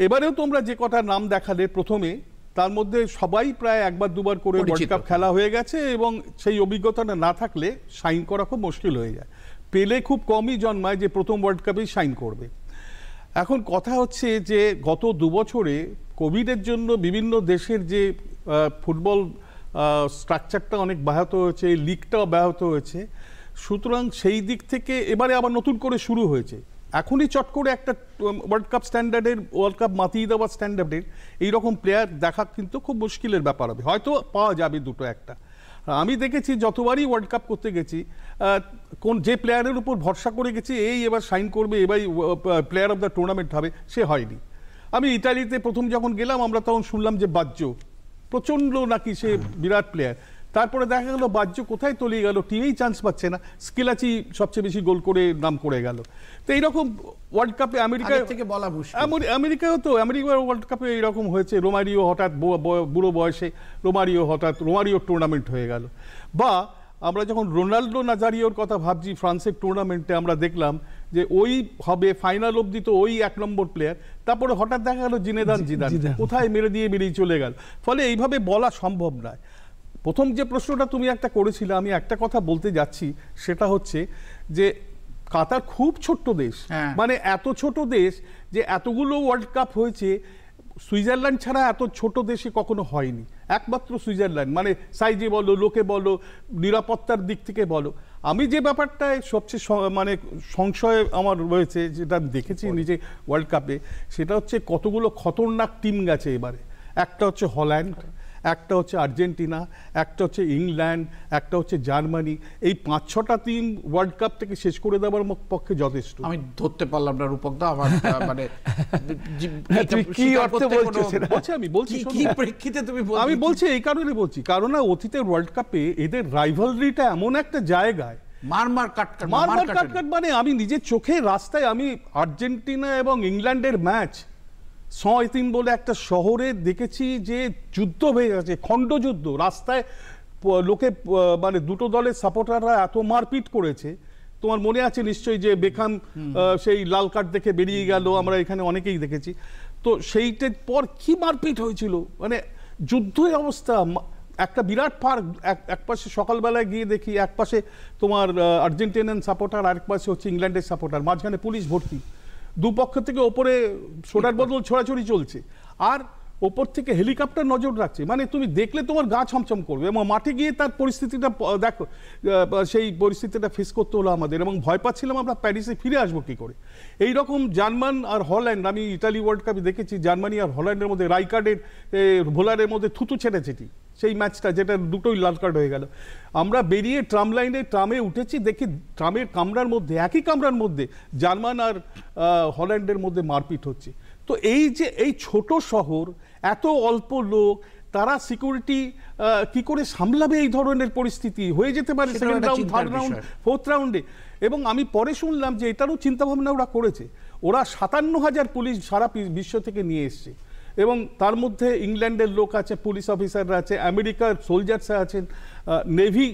S3: এবারেও তোমরা যে কটা নাম দেখালে প্রথমে, তার মধ্যে সবাই প্রায় একবার দুবার করে ওয়ার্ল্ড কাপ খেলা হয়ে গেছে এবং সেই অভিজ্ঞতাটা না থাকলে শাইন করা খুব মুশকিল হয়ে যায়। পেলে খুব কমই জন্মায় যে প্রথম ওয়ার্ল্ড কাপেই শাইন করবে। এখন কথা হচ্ছে যে গত 2 বছরে কোভিডের জন্য বিভিন্ন দেশের যে ফুটবল স্ট্রাকচারটা অনেক ব্যাহত হয়েছে, লিগটাও ব্যাহত হয়েছে। সুতরাং সেই দিক থেকে এবারে আবার নতুন করে শুরু হয়েছে। এখনই চট করে একটা ওয়ার্ল্ড কাপ স্ট্যান্ডার্ডের, ওয়ার্ল্ড কাপ মাতিয়ে দেওয়ার স্ট্যান্ডার্ডের এইরকম প্লেয়ার দেখা কিন্তু খুব মুশকিলের ব্যাপার হবে। হয়তো পাওয়া যাবে দুটো একটা। আমি দেখেছি যতবারই ওয়ার্ল্ড কাপ করতে গেছি, যে প্লেয়ারের উপর ভরসা করে গেছি এই এবার শাইন করবে, এবারই প্লেয়ার অফ দ্য টুর্নামেন্ট হবে, সে হয়নি। আমি ইটালিতে প্রথম যখন গেলাম আমরা তখন শুনলাম যে বাজ্জো প্রচণ্ড নাকি সে বিরাট প্লেয়ার। তারপরে দেখা গেল বাজ্জো কোথায় তলিয়ে গেল, টিমেই চান্স পাচ্ছে না, স্কিলাচি সবচেয়ে বেশি গোল করে নাম করে গেল। তো এইরকম ওয়ার্ল্ড কাপে আমেরিকাও তো আমেরিকার ওয়ার্ল্ড কাপে এইরকম হয়েছে। রোমারিও হঠাৎ বুড়ো বয়সে রোমারিও টুর্নামেন্ট হয়ে গেল। বা আমরা যখন রোনাল্ডো নাজারিওর কথা ভাবছি ফ্রান্সের টুর্নামেন্টে, আমরা দেখলাম যে ওই হবে ফাইনাল অবধি তো ওই 1 নম্বর প্লেয়ার, তারপরে হঠাৎ দেখা গেল জিনেদান জিদান কোথায় মেরে দিয়ে বেরিয়ে চলে গেল। ফলে এইভাবে বলা সম্ভব নয়। প্রথম যে প্রশ্নটা তুমি একটা করেছিলে, আমি একটা কথা বলতে যাচ্ছি, সেটা হচ্ছে যে কাতার খুব ছোট্ট দেশ, মানে এত ছোট দেশ যে এতগুলো ওয়ার্ল্ড কাপ হয়েছে, সুইজারল্যান্ড ছাড়া এত ছোট দেশে কখনো হয়নি। একমাত্র সুইজারল্যান্ড, মানে সাইজে বলো, লোকে বলো, নিরাপত্তার দিক থেকে বলো। আমি যে ব্যাপারটায় সবচেয়ে মানে সংশয় আমার রয়েছে, যেটা আমি দেখেছি নিজে ওয়ার্ল্ড কাপে, সেটা হচ্ছে কতগুলো খতরনাক টিম গেছে এবারে। একটা হচ্ছে হল্যান্ড, একটা হচ্ছে আর্জেন্টিনা, একটা হচ্ছে ইংল্যান্ড, একটা হচ্ছে জার্মানি। এই 5-6টা টিম ওয়ার্ল্ড কাপ থেকে শেষ করে দেওয়ার পক্ষে যথেষ্ট।
S1: আমি ধরতে পারলাম না রূপকদা, আমার মানে
S3: কি অর্থ বলছো? আমি বলছি কি প্রেক্ষিতে তুমি বলছো? আমি বলছি এই কারণে বলছি, কারণ না অতীতের ওয়ার্ল্ড কাপে এদের রাইভালরিটা এমন একটা জায়গায়
S1: মারমার কাটকাট,
S3: মানে আমি নিজের চোখে রাস্তায় আমি আর্জেন্টিনা এবং ইংল্যান্ডের ম্যাচ 6-3 বলে একটা শহরে দেখেছি যে যুদ্ধ হয়ে গেছে, খণ্ডযুদ্ধ। রাস্তায় লোকে মানে দুটো দলের সাপোর্টাররা এত মারপিট করেছে। তোমার মনে আছে নিশ্চয়ই যে বেখাম সেই লাল কার্ড দেখে বেরিয়ে গেল, আমরা এখানে অনেকেই দেখেছি। তো সেইটার পর কি মারপিট হয়েছিল, মানে যুদ্ধের অবস্থা। একটা বিরাট পার্ক, এক পাশে সকালবেলায় গিয়ে দেখি এক পাশে তোমার আর্জেন্টিনান সাপোর্টার, আরেক পাশে হচ্ছে ইংল্যান্ডের সাপোর্টার, মাঝখানে পুলিশ ভর্তি, দুপক্ষ থেকে ওপরে সোডার বদল ছোড়াছড়ি চলছে, আর ওপর থেকে হেলিকপ্টার নজর রাখছে। মানে তুমি দেখলে তোমার গা ছমছম করবে, এবং মাঠে গিয়ে তার পরিস্থিতিটা দেখো, সেই পরিস্থিতিটা ফেস করতে হলো আমাদের, এবং ভয় পাচ্ছিলাম আমরা প্যারিসে ফিরে আসবো কি করে। এইরকম জার্মান আর হল্যান্ড, আমি ইতালি ওয়ার্ল্ড কাপে দেখেছি জার্মানি আর হল্যান্ডের মধ্যে রাইকার্ডের ভোলারের মধ্যে থুতু ছেড়েছেটি সেই ম্যাচটা, যেটা দুটোই লাল কার্ড হয়ে গেল। আমরা বেরিয়ে ট্রামে উঠেছি, দেখি ট্রামের কামরার মধ্যে, একই কামরার মধ্যে জার্মান আর হল্যান্ডের মধ্যে মারপিট হচ্ছে। তো এই যে এই ছোট শহর, এত অল্প লোক, তারা সিকিউরিটি কি করে সামলাবে এই ধরনের পরিস্থিতি? হয়ে যেতে পারে second round, third round, fourth রাউন্ডে। এবং আমি পরে শুনলাম যে এটারও চিন্তাভাবনা ওরা করেছে, ওরা 57,000 পুলিশ সারা বিশ্ব থেকে নিয়ে এসছে, এবং তার মধ্যে ইংল্যান্ডের লোক আছে, পুলিশ অফিসাররা আছে, আমেরিকার সোলজার্সরা আছেন, নেভি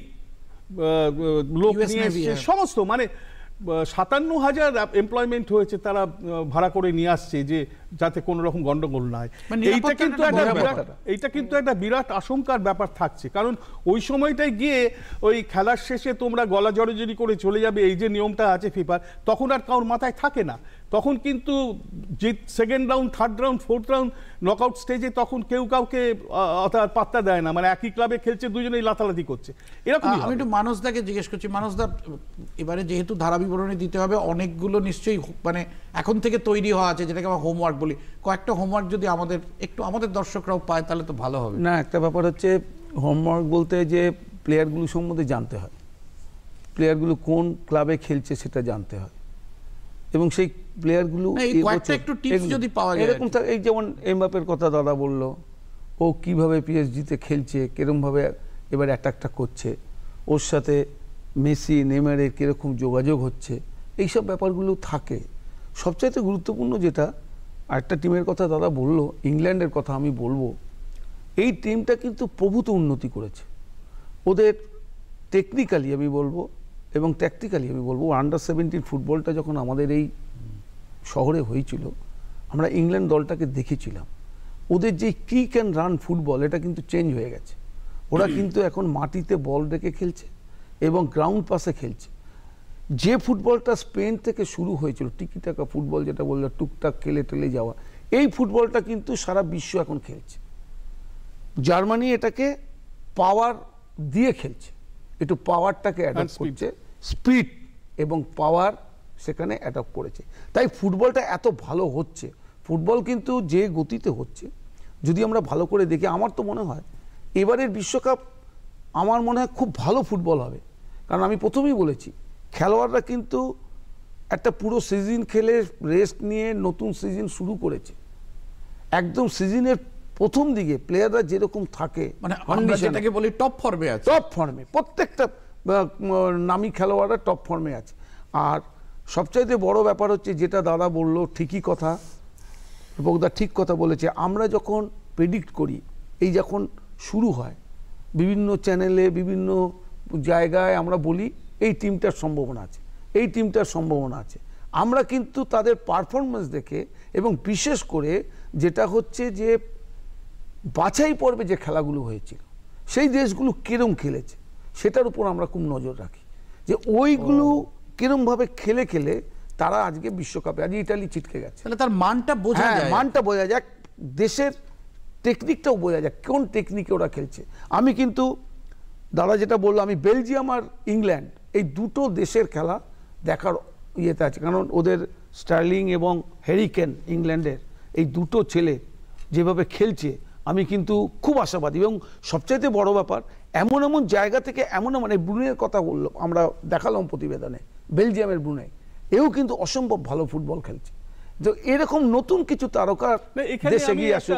S3: লোক নিয়ে এসছে, সমস্ত মানে 57,000 এমপ্লয়মেন্ট হয়েছে, তারা ভাড়া করে নিয়ে আসছে যে যাতে কোনো রকম গন্ডগোল না হয়। এইটা কিন্তু একটা বিরাট আশঙ্কার ব্যাপার থাকছে, কারণ ওই সময়টায় গিয়ে ওই খেলার শেষে তোমরা গলা জড়াজড়ি করে চলে যাবে, এই যে নিয়মটা আছে ফিফার, তখন আর কারোর মাথায় থাকে না। তখন কিন্তু যে second round, third round, fourth round, knockout স্টেজে তখন কেউ কাউকে পাত্তা দেয় না, মানে একই ক্লাবে খেলছে, দুজনেই লাতালাতি করছে, এরকম।
S1: আমি একটু মানসদাকে জিজ্ঞেস করছি, মানসদা এবারে যেহেতু ধারা বিবরণী দিতে হবে, অনেকগুলো নিশ্চয়ই মানে এখন থেকে তৈরি হওয়া আছে, যেটাকে আমরা হোমওয়ার্ক বলি, কয়েকটা হোমওয়ার্ক যদি আমাদের দর্শকরাও পায় তাহলে তো ভালো হবে।
S4: না, একটা ব্যাপার হচ্ছে হোমওয়ার্ক বলতে যে প্লেয়ারগুলো সম্বন্ধে জানতে হয়, প্লেয়ারগুলো কোন ক্লাবে খেলছে সেটা জানতে হয়, এবং সেই প্লেয়ারগুলো
S1: একটু টিপস যদি পাওয়া যায়,
S4: এরকম এই যেমন এমবাপ্পের কথা দাদা বলল, ও কিভাবে পিএসজিতে খেলছে, কিরমভাবে এবার অ্যাটাকটা করছে, ওর সাথে মেসি নেইমারের কিরকম যোগাযোগ হচ্ছে, এইসব ব্যাপারগুলো থাকে। সবচাইতে গুরুত্বপূর্ণ যেটা, আরেকটা টিমের কথা দাদা বললো, ইংল্যান্ডের কথা আমি বলবো, এই টিমটা কিন্তু প্রভূত উন্নতি করেছে। ওদের টেকনিক্যালি আমি বলবো এবং ট্যাকটিক্যালি আমি বলবো, আন্ডার-17 ফুটবলটা যখন আমাদের এই শহরে হয়েছিল, আমরা ইংল্যান্ড দলটাকে দেখেছিলাম, ওদের যে কিক অ্যান্ড রান ফুটবল, এটা কিন্তু চেঞ্জ হয়ে গেছে। ওরা কিন্তু এখন মাটিতে বল রেখে খেলছে এবং গ্রাউন্ড পাসে খেলছে। যে ফুটবলটা স্পেন থেকে শুরু হয়েছিল, টিকিটাকা ফুটবল যেটা বললো, টুকটাক খেলে টেলে যাওয়া, এই ফুটবলটা কিন্তু সারা বিশ্ব এখন খেলছে। জার্মানি এটাকে পাওয়ার দিয়ে খেলছে, একটু পাওয়ারটাকে অ্যাডপ্ট করছে, স্পিড এবং পাওয়ার সেখানে অ্যাডপ্ট করেছে। তাই ফুটবলটা এত ভালো হচ্ছে। ফুটবল কিন্তু যে গতিতে হচ্ছে, যদি আমরা ভালো করে দেখি, আমার তো মনে হয় এবারের বিশ্বকাপ আমার মনে হয় খুব ভালো ফুটবল হবে। কারণ আমি প্রথমেই বলেছি, খেলোয়াড়রা কিন্তু একটা পুরো সিজন খেলে রেস্ট নিয়ে নতুন সিজন শুরু করেছে। একদম সিজনের প্রথম দিকে প্লেয়াররা যেরকম থাকে,
S1: মানে আমরা যেটাকে বলি টপ ফর্মে আছে,
S4: টপ ফর্মে প্রত্যেকটা নামী খেলোয়াড়রা টপ ফর্মে আছে। আর সবচাইতে বড় ব্যাপার হচ্ছে, যেটা দাদা বললো ঠিকই কথা, দীপকদা ঠিক কথা বলেছে, আমরা যখন প্রেডিক্ট করি, এই যখন শুরু হয় বিভিন্ন চ্যানেলে বিভিন্ন জায়গায় আমরা বলি এই টিমটার সম্ভাবনা আছে, এই টিমটার সম্ভাবনা আছে, আমরা কিন্তু তাদের পারফরমেন্স দেখে, এবং বিশেষ করে যেটা হচ্ছে যে বাছাই পর্বে যে খেলাগুলো হয়েছিল, সেই দেশগুলো কিরম খেলেছে সেটার উপর আমরা খুব নজর রাখি, যে ওইগুলো কিরমভাবে খেলে খেলে তারা আজকে বিশ্বকাপে, আজ ইটালি ছিটকে গেছে,
S1: তাহলে তার মানটা বোঝা যায়,
S4: মানটা বোঝা যায়, দেশের টেকনিকটাও বোঝা যায়, কোন টেকনিকে ওরা খেলছে। আমি কিন্তু দাদা যেটা বললো, আমি বেলজিয়াম আর ইংল্যান্ড এই দুটো দেশের খেলা দেখার ইয়েতে আছে, কারণ ওদের স্টার্লিং এবং হ্যারি কেন ইংল্যান্ডের এই দুটো ছেলে যেভাবে খেলছে, আমি কিন্তু খুব আশাবাদী। এবং সবচাইতে বড় ব্যাপার, এমন এমন জায়গা থেকে মানে ব্রুনেইয়ের কথা বললো, আমরা দেখালাম প্রতিবেদনে, বেলজিয়ামের ব্রুনেই, এও কিন্তু অসম্ভব ভালো ফুটবল খেলছে। তো এরকম নতুন কিছু তারকা দেশে গিয়ে আসে।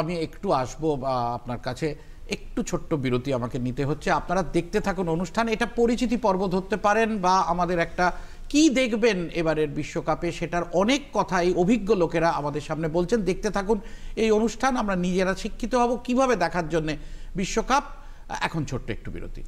S1: আমি একটু আসবো আপনার কাছে, একটু ছোট্ট বিরতি আমাকে নিতে হচ্ছে। আপনারা দেখতে থাকুন অনুষ্ঠান, এটা পরিচিতি পর্ব ধরতে পারেন, বা আমাদের একটা কি দেখবেন এবারের বিশ্বকাপে সেটার অনেক কথাই অভিজ্ঞ লোকেরা আমাদের সামনে বলছেন। দেখতে থাকুন এই অনুষ্ঠান, আমরা নিজেরা শিক্ষিত হব কিভাবে দেখার জন্য বিশ্বকাপ। এখন ছোট্ট একটু বিরতি।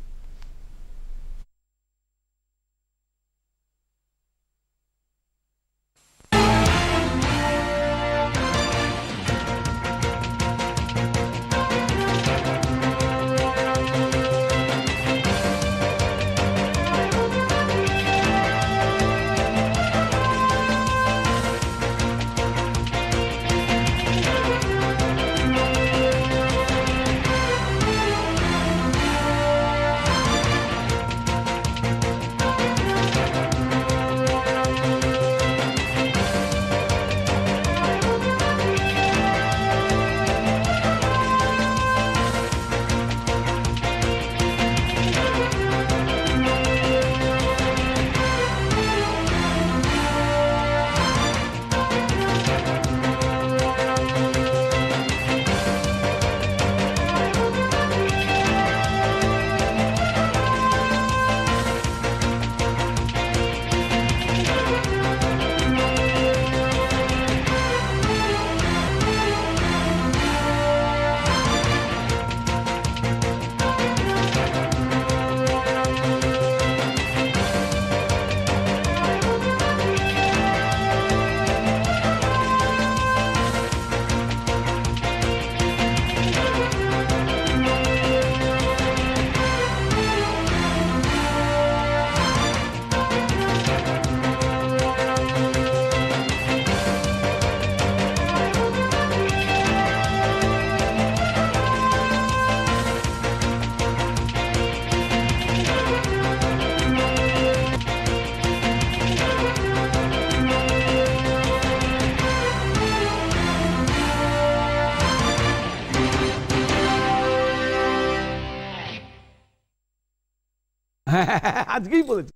S4: আজকেই বলেছি।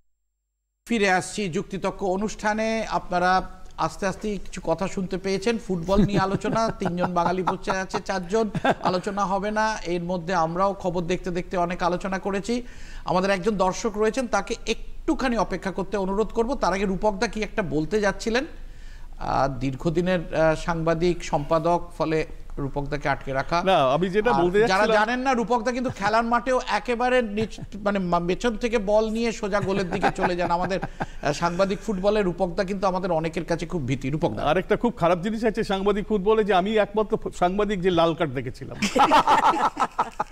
S1: ফিরে আসছি যুক্তিতক্ক অনুষ্ঠানে। আপনারা আস্তে আস্তে কিছু কথা শুনতে পেয়েছেন। ফুটবল নিয়ে আলোচনা, 3 জন বাঙালি বসে আছে, 4 জন আলোচনা হবে না। এর মধ্যে আমরাও খবর দেখতে দেখতে অনেক আলোচনা করেছি। আমাদের একজন দর্শক রয়েছেন, তাকে একটুখানি অপেক্ষা করতে অনুরোধ করব। তার আগে রূপকদা কি একটা বলতে যাচ্ছিলেন, দীর্ঘদিনের সাংবাদিক সম্পাদক, ফলে রূপকদাকে আটকে রাখা।
S3: না, আমি যেটা বলতে
S1: যারা জানেন না, রূপকদা কিন্তু খেলার মাঠেও একেবারে মানে পেছন থেকে বল নিয়ে সোজা গোলের দিকে চলে যান। আমাদের সাংবাদিক ফুটবলে রূপকদা কিন্তু আমাদের অনেকের কাছে খুব ভীতি। রূপকদা,
S3: আরেকটা খুব খারাপ জিনিস আছে সাংবাদিক ফুটবলে, যে আমি একমাত্র সাংবাদিক যে লাল কার্ড দেখেছিলাম।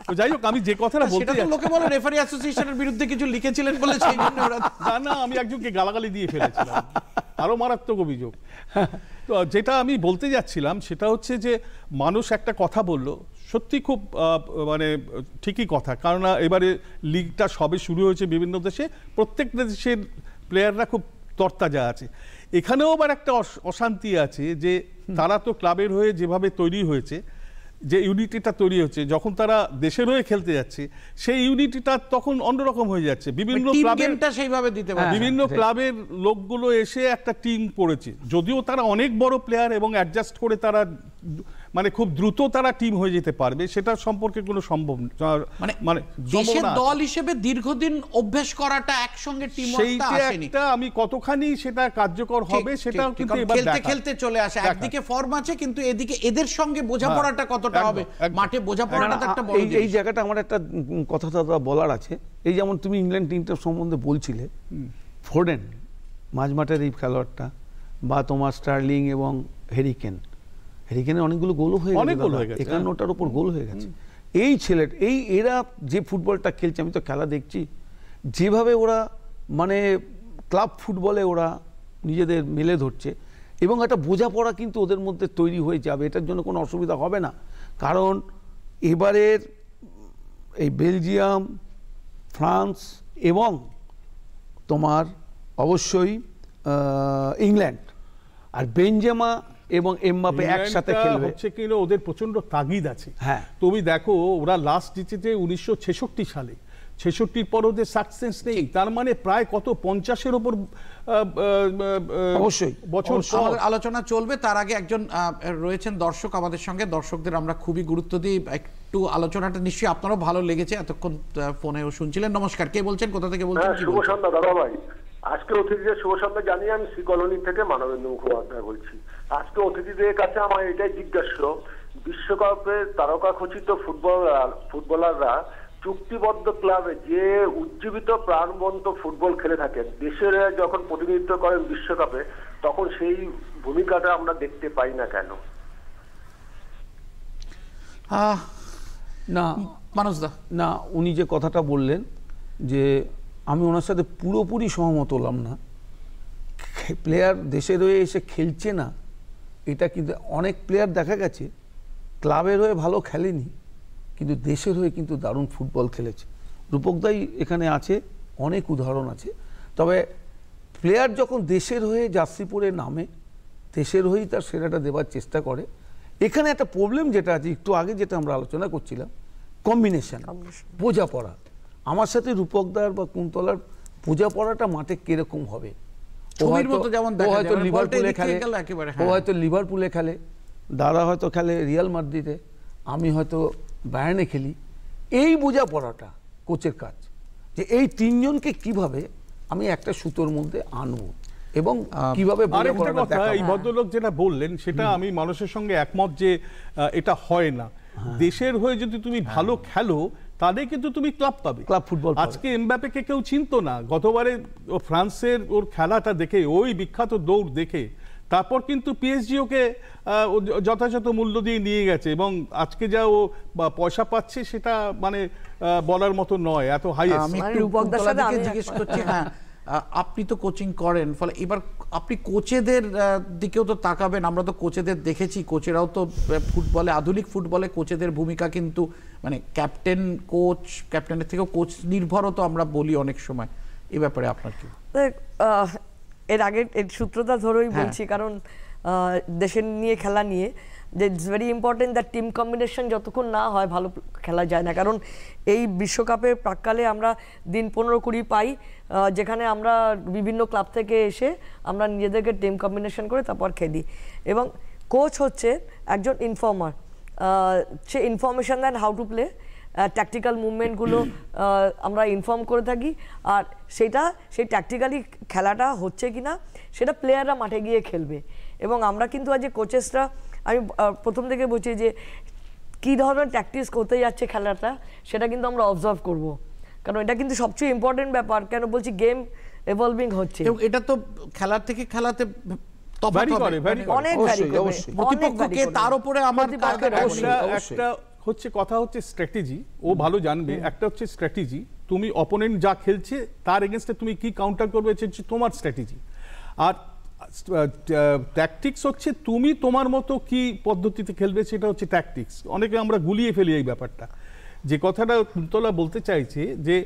S3: তো যাই হোক, আমি যে কথাটা বলতে যাচ্ছি,
S1: লোকে বলে রেফারি অ্যাসোসিয়েশনের বিরুদ্ধে কিছু লিখেছিলেন বলে সেই জন্য ওরা
S3: না, আমি একজনকে গালাগালি দিয়ে ফেলেছিলাম, আরো মারাত্মক অভিযোগ। তো যেটা আমি বলতে যাচ্ছিলাম সেটা হচ্ছে যে মানুষ একটা কথা বলল, সত্যি খুব মানে ঠিকই কথা। কারণ এবারে লিগটা সবে শুরু হয়েছে বিভিন্ন দেশে, প্রত্যেক দেশের প্লেয়াররা খুব তরতাজা আছে। এখানেও আবার একটা অশান্তি আছে যে তারা তো ক্লাবের হয়ে যেভাবে তৈরি হয়েছে, যে ইউনিটিটা তৈরি হচ্ছে, যখন তারা দেশের হয়ে খেলতে যাচ্ছে সেই ইউনিটিটা তখন অন্যরকম হয়ে যাচ্ছে। বিভিন্ন ক্লাবের লোকগুলো এসে একটা টিম করেছে, যদিও তারা অনেক বড় প্লেয়ার এবং অ্যাডজাস্ট করে তারা মানে খুব দ্রুত তারা টিম হয়ে যেতে পারবে, সেটা সম্পর্কে কোনো সম্ভব
S1: মানে দেশের দল হিসেবে দীর্ঘদিন অভ্যাস করাটা একসঙ্গে টিম
S3: সেইটা আমি কতখানি সেটা কার্যকর হবে সেটাও কিন্তু এবার
S1: খেলতে খেলতে চলে আসে। একদিকে ফর্ম আছে, কিন্তু এদিকে এদের সঙ্গে বোঝাপড়াটা কতটা হবে, মাঠে বোঝাপড়াটা একটা বড়।
S4: এই জায়গাটা আমার একটা কথা বলার আছে। এই যেমন তুমি ইংল্যান্ড টিমটার সম্বন্ধে বলছিলে, ফোর্ডেন মাঝমাঠের এই খেলোয়াড়টা, বা তোমার স্টার্লিং এবং হ্যারিকেনের অনেকগুলো গোল হয়ে গেছে, 51টার উপর গোল হয়ে গেছে। এই ছেলেটা, এরা যে ফুটবলটা খেলছে, আমি তো খেলা দেখছি, যেভাবে ওরা মানে ক্লাব ফুটবলে ওরা নিজেদের মেলে ধরছে, এবং একটা বোঝাপড়া কিন্তু ওদের মধ্যে তৈরি হয়ে যাবে, এটার জন্য কোনো অসুবিধা হবে না। কারণ এবারের এই বেলজিয়াম, ফ্রান্স এবং তোমার অবশ্যই ইংল্যান্ড, আর বেনজেমা এবং এমবাপে একসাথে খেলবে,
S3: হচ্ছে কি ওদের প্রচন্ড তাগিদ আছে। হ্যাঁ, তুমি দেখো ওরা লাস্ট জিতেছে 1966 সালে, 66-র পর ওদের সাকসেস নেই, তার মানে প্রায় কত 50-এর উপর
S4: অবশ্যই
S3: বছর
S1: আলোচনা চলবে। তার আগে একজন রয়েছেন দর্শক আমাদের সঙ্গে, দর্শকদের আমরা খুবই গুরুত্ব দিই। একটু আলোচনাটা নিশ্চয়ই আপনারও ভালো লেগেছে, এতক্ষণ ফোনেও শুনছিলেন। নমস্কার, কে বলছেন, কোথা থেকে বলছেন?
S7: শুভ সন্ধ্যা দাদা ভাই, আজকে অতিথিদের শুভ সন্ধ্যা জানিয়ে আমি শ্রী কলোনি থেকে মানবেন্দ্র মুখোপাধ্যায় বলছি। আজকে অতিথিদের কাছে আমার এটাই জিজ্ঞাসা, বিশ্বকাপের তারকা খচিত ফুটবলাররা চুক্তিবদ্ধ ক্লাবে যে উজ্জীবিত প্রাণবন্ত ফুটবল খেলে থাকেন, দেশের যখন প্রতিনিধিত্ব করেন বিশ্বকাপে, তখন সেই ভূমিকাটা আমরা দেখতে পাই না কেন?
S4: না মানুষদা, না, উনি যে কথাটা বললেন, যে আমি ওনার সাথে পুরোপুরি সহমত হলাম না। প্লেয়ার দেশের হয়ে এসে খেলছে না, এটা কিন্তু অনেক প্লেয়ার দেখা গেছে ক্লাবের হয়ে ভালো খেলেনি, কিন্তু দেশের হয়ে কিন্তু দারুণ ফুটবল খেলেছে। রূপকদাই এখানে আছে, অনেক উদাহরণ আছে। তবে প্লেয়ার যখন দেশের হয়ে জার্সি পরে নামে, দেশের হয়েই তার সেরাটা দেওয়ার চেষ্টা করে। এখানে একটা প্রবলেম যেটা আছে, একটু আগে যেটা আমরা আলোচনা করছিলাম, কম্বিনেশন, বোঝাপড়া। আমার সাথে রূপকদার বা কুন্তলার বোঝাপড়াটা মাঠে কিরকম হবে, ও হয়তো লিভারপুলে খেলে, দাদা হয়তো খেলে রিয়াল মাদ্রিদে, আমি হয়তো বায়ার্নে খেলি। এই বোঝাপড়াটা কোচের কাজ, যে এই তিনজনকে কিভাবে আমি একটা সুতোর মধ্যে আনবো এবং কিভাবে।
S3: এই ভদ্রলোক যেটা বললেন সেটা আমি মানুষের সঙ্গে একমত, যে এটা হয় না। দেশের হয়ে যদি তুমি ভালো খেলো, তাদের কিন্তু তুমি ক্লাব পাবে,
S4: ক্লাব ফুটবল।
S3: আজকে এমবাপেকে কেউ চিনতো না, গতবারে ফ্রান্সের ওর খেলাটা দেখে, ওই বিখ্যাত দৌড় দেখে, তারপর কিন্তু পিএসজি ওকে যথাযথ মূল্য দিয়ে নিয়ে গেছে, এবং আজকে যা ও পয়সা পাচ্ছে সেটা মানে বলার মতো নয়, এত হাই।
S1: আমি জিজ্ঞেস করছি, হ্যাঁ আপনি তো কোচিং করেন, ফলে এবার আপনি কোচেদের দিকেও তো তাকাবেন। আমরা তো কোচেদের দেখেছি, কোচেরাও তো ফুটবলে, আধুনিক ফুটবলে কোচেদের ভূমিকা কিন্তু মানে ক্যাপ্টেনের থেকেও কোচ নির্ভরও তো আমরা বলি অনেক সময়। এই ব্যাপারে আপনার কি?
S5: এর আগে সূত্রটা ধরেই বলছি, কারণ দেশের নিয়ে খেলা নিয়ে যে it's very important that team combination যতক্ষণ না হয় ভালো খেলা যায় না। কারণ এই বিশ্বকাপের প্রাক্কালে আমরা দিন 15-20 পাই, যেখানে আমরা বিভিন্ন ক্লাব থেকে এসে আমরা নিজেদেরকে টিম কম্বিনেশন করে তারপর খেলি। এবং কোচ হচ্ছে একজন ইনফর্মার, সে ইনফরমেশন দেন হাউ টু প্লে, ট্যাকটিক্যাল মুভমেন্টগুলো আমরা ইনফর্ম করে থাকি, আর সেই ট্যাকটিক্যালি খেলাটা হচ্ছে কি না সেটা প্লেয়াররা মাঠে গিয়ে খেলবে। এবং আমরা কিন্তু আজ কোচেসরা, আমি প্রথম থেকে বলছি যে কী ধরনের ট্যাকটিক্স করতে যাচ্ছে খেলাটা সেটা কিন্তু আমরা অবজার্ভ করব, কারণ এটা কিন্তু সবচেয়ে ইম্পর্টেন্ট ব্যাপার। কেন বলছি, গেম এভলভিং হচ্ছে,
S1: এটা তো খেলার থেকে খেলাতে তার উপরে আমার
S3: একটা হচ্ছে কথা হচ্ছে স্ট্র্যাটেজি, ও ভালো জানবে। একটা হচ্ছে স্ট্র্যাটেজি, তুমি অপোনেন্ট যা খেলছে তার এগেনস্টে তুমি কি কাউন্টার করবে, হচ্ছে তোমার স্ট্র্যাটেজি। আর ট্যাকটিক্স হচ্ছে তুমি তোমার মতো কি পদ্ধতিতে খেলবে, সেটা হচ্ছে ট্যাকটিক্স। অনেকে আমরা গুলিয়ে ফেলি এই ব্যাপারটা। যে কথাটা কুন্তলা বলতে চাইছে যে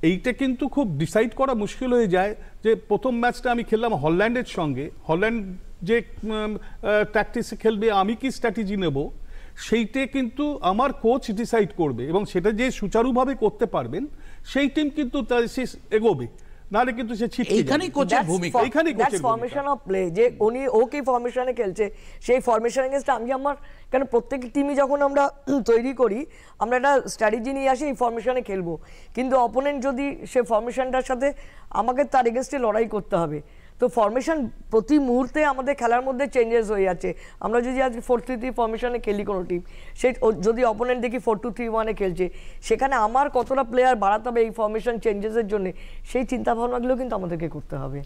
S3: এইটা কিন্তু খুব ডিসাইড করা মুশকিল হয়ে যায়। যে প্রথম ম্যাচটা আমি খেললাম হল্যান্ডের সঙ্গে, হল্যান্ড যে ট্যাকটিক্সে খেলবে, আমি কি স্ট্র্যাটেজি নেব, সেইটা কিন্তু আমার কোচ ডিসাইড করবে, এবং সেটা যে সুচারুভাবে করতে পারবেন সেই টিম কিন্তু সে এগোবে, নাহলে কিন্তু সে ছিটকে যাবে।
S1: এইখানেই কোচের ভূমিকা,
S3: এইখানেই কোচের
S5: ফরমেশন অফ প্লে, যে উনি ও কি ফরমেশনে খেলছে, সেই ফরমেশন এগেইনস্ট আমি আমার, কেন প্রত্যেকটি টিমই যখন আমরা তৈরি করি আমরা একটা স্ট্র্যাটেজি নিয়ে আসি এই ফরমেশনে খেলবো, কিন্তু অপোনেন্ট যদি সে ফরমেশনটার সাথে আমাকে তার এগেইনস্টে লড়াই করতে হবে। তো ফরমেশন প্রতি মুহূর্তে আমাদের খেলার মধ্যে চেঞ্জেস হয়ে যাচ্ছে। আমরা যদি আজকে 4-3-3 ফরমেশনে খেলি কোনো টিম, সেই যদি অপোনেন্ট দেখি 4-2-3-1 খেলছে, সেখানে আমার কতটা প্লেয়ার বাড়াতে হবে এই ফরমেশন চেঞ্জেসের জন্য, সেই চিন্তাভাবনাগুলো কিন্তু আমাদেরকে করতে হবে।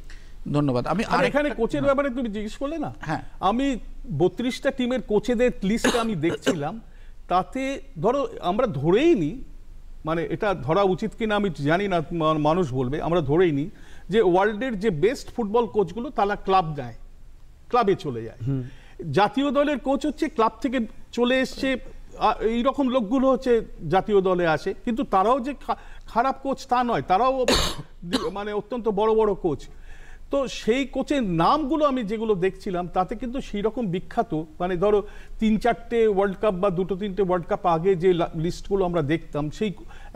S1: ধন্যবাদ। আমি
S3: আর এখানে কোচের ব্যাপারে তুমি জিজ্ঞেস করলে না,
S1: হ্যাঁ,
S3: আমি 32টা টিমের কোচেদের লিস্ট আমি দেখছিলাম, তাতে ধরো আমরা ধরেই নিই, মানে এটা ধরা উচিত কিনা আমি জানি না, মানুষ বলবে, আমরা ধরেই নিই যে ওয়ার্ল্ডের যে বেস্ট ফুটবল কোচগুলো তারা ক্লাব দেয়, ক্লাবে চলে যায়। জাতীয় দলের কোচ হচ্ছে ক্লাব থেকে চলে এসছে, এইরকম লোকগুলো হচ্ছে জাতীয় দলে আসে, কিন্তু তারাও যে খারাপ কোচ তা নয়, তারাও মানে অত্যন্ত বড় বড় কোচ। তো সেই কোচের নামগুলো আমি যেগুলো দেখছিলাম তাতে কিন্তু সেই রকম বিখ্যাত, মানে ধরো 3-4টে ওয়ার্ল্ড কাপ বা 2-3টে ওয়ার্ল্ড কাপ আগে যে লিস্টগুলো আমরা দেখতাম, সেই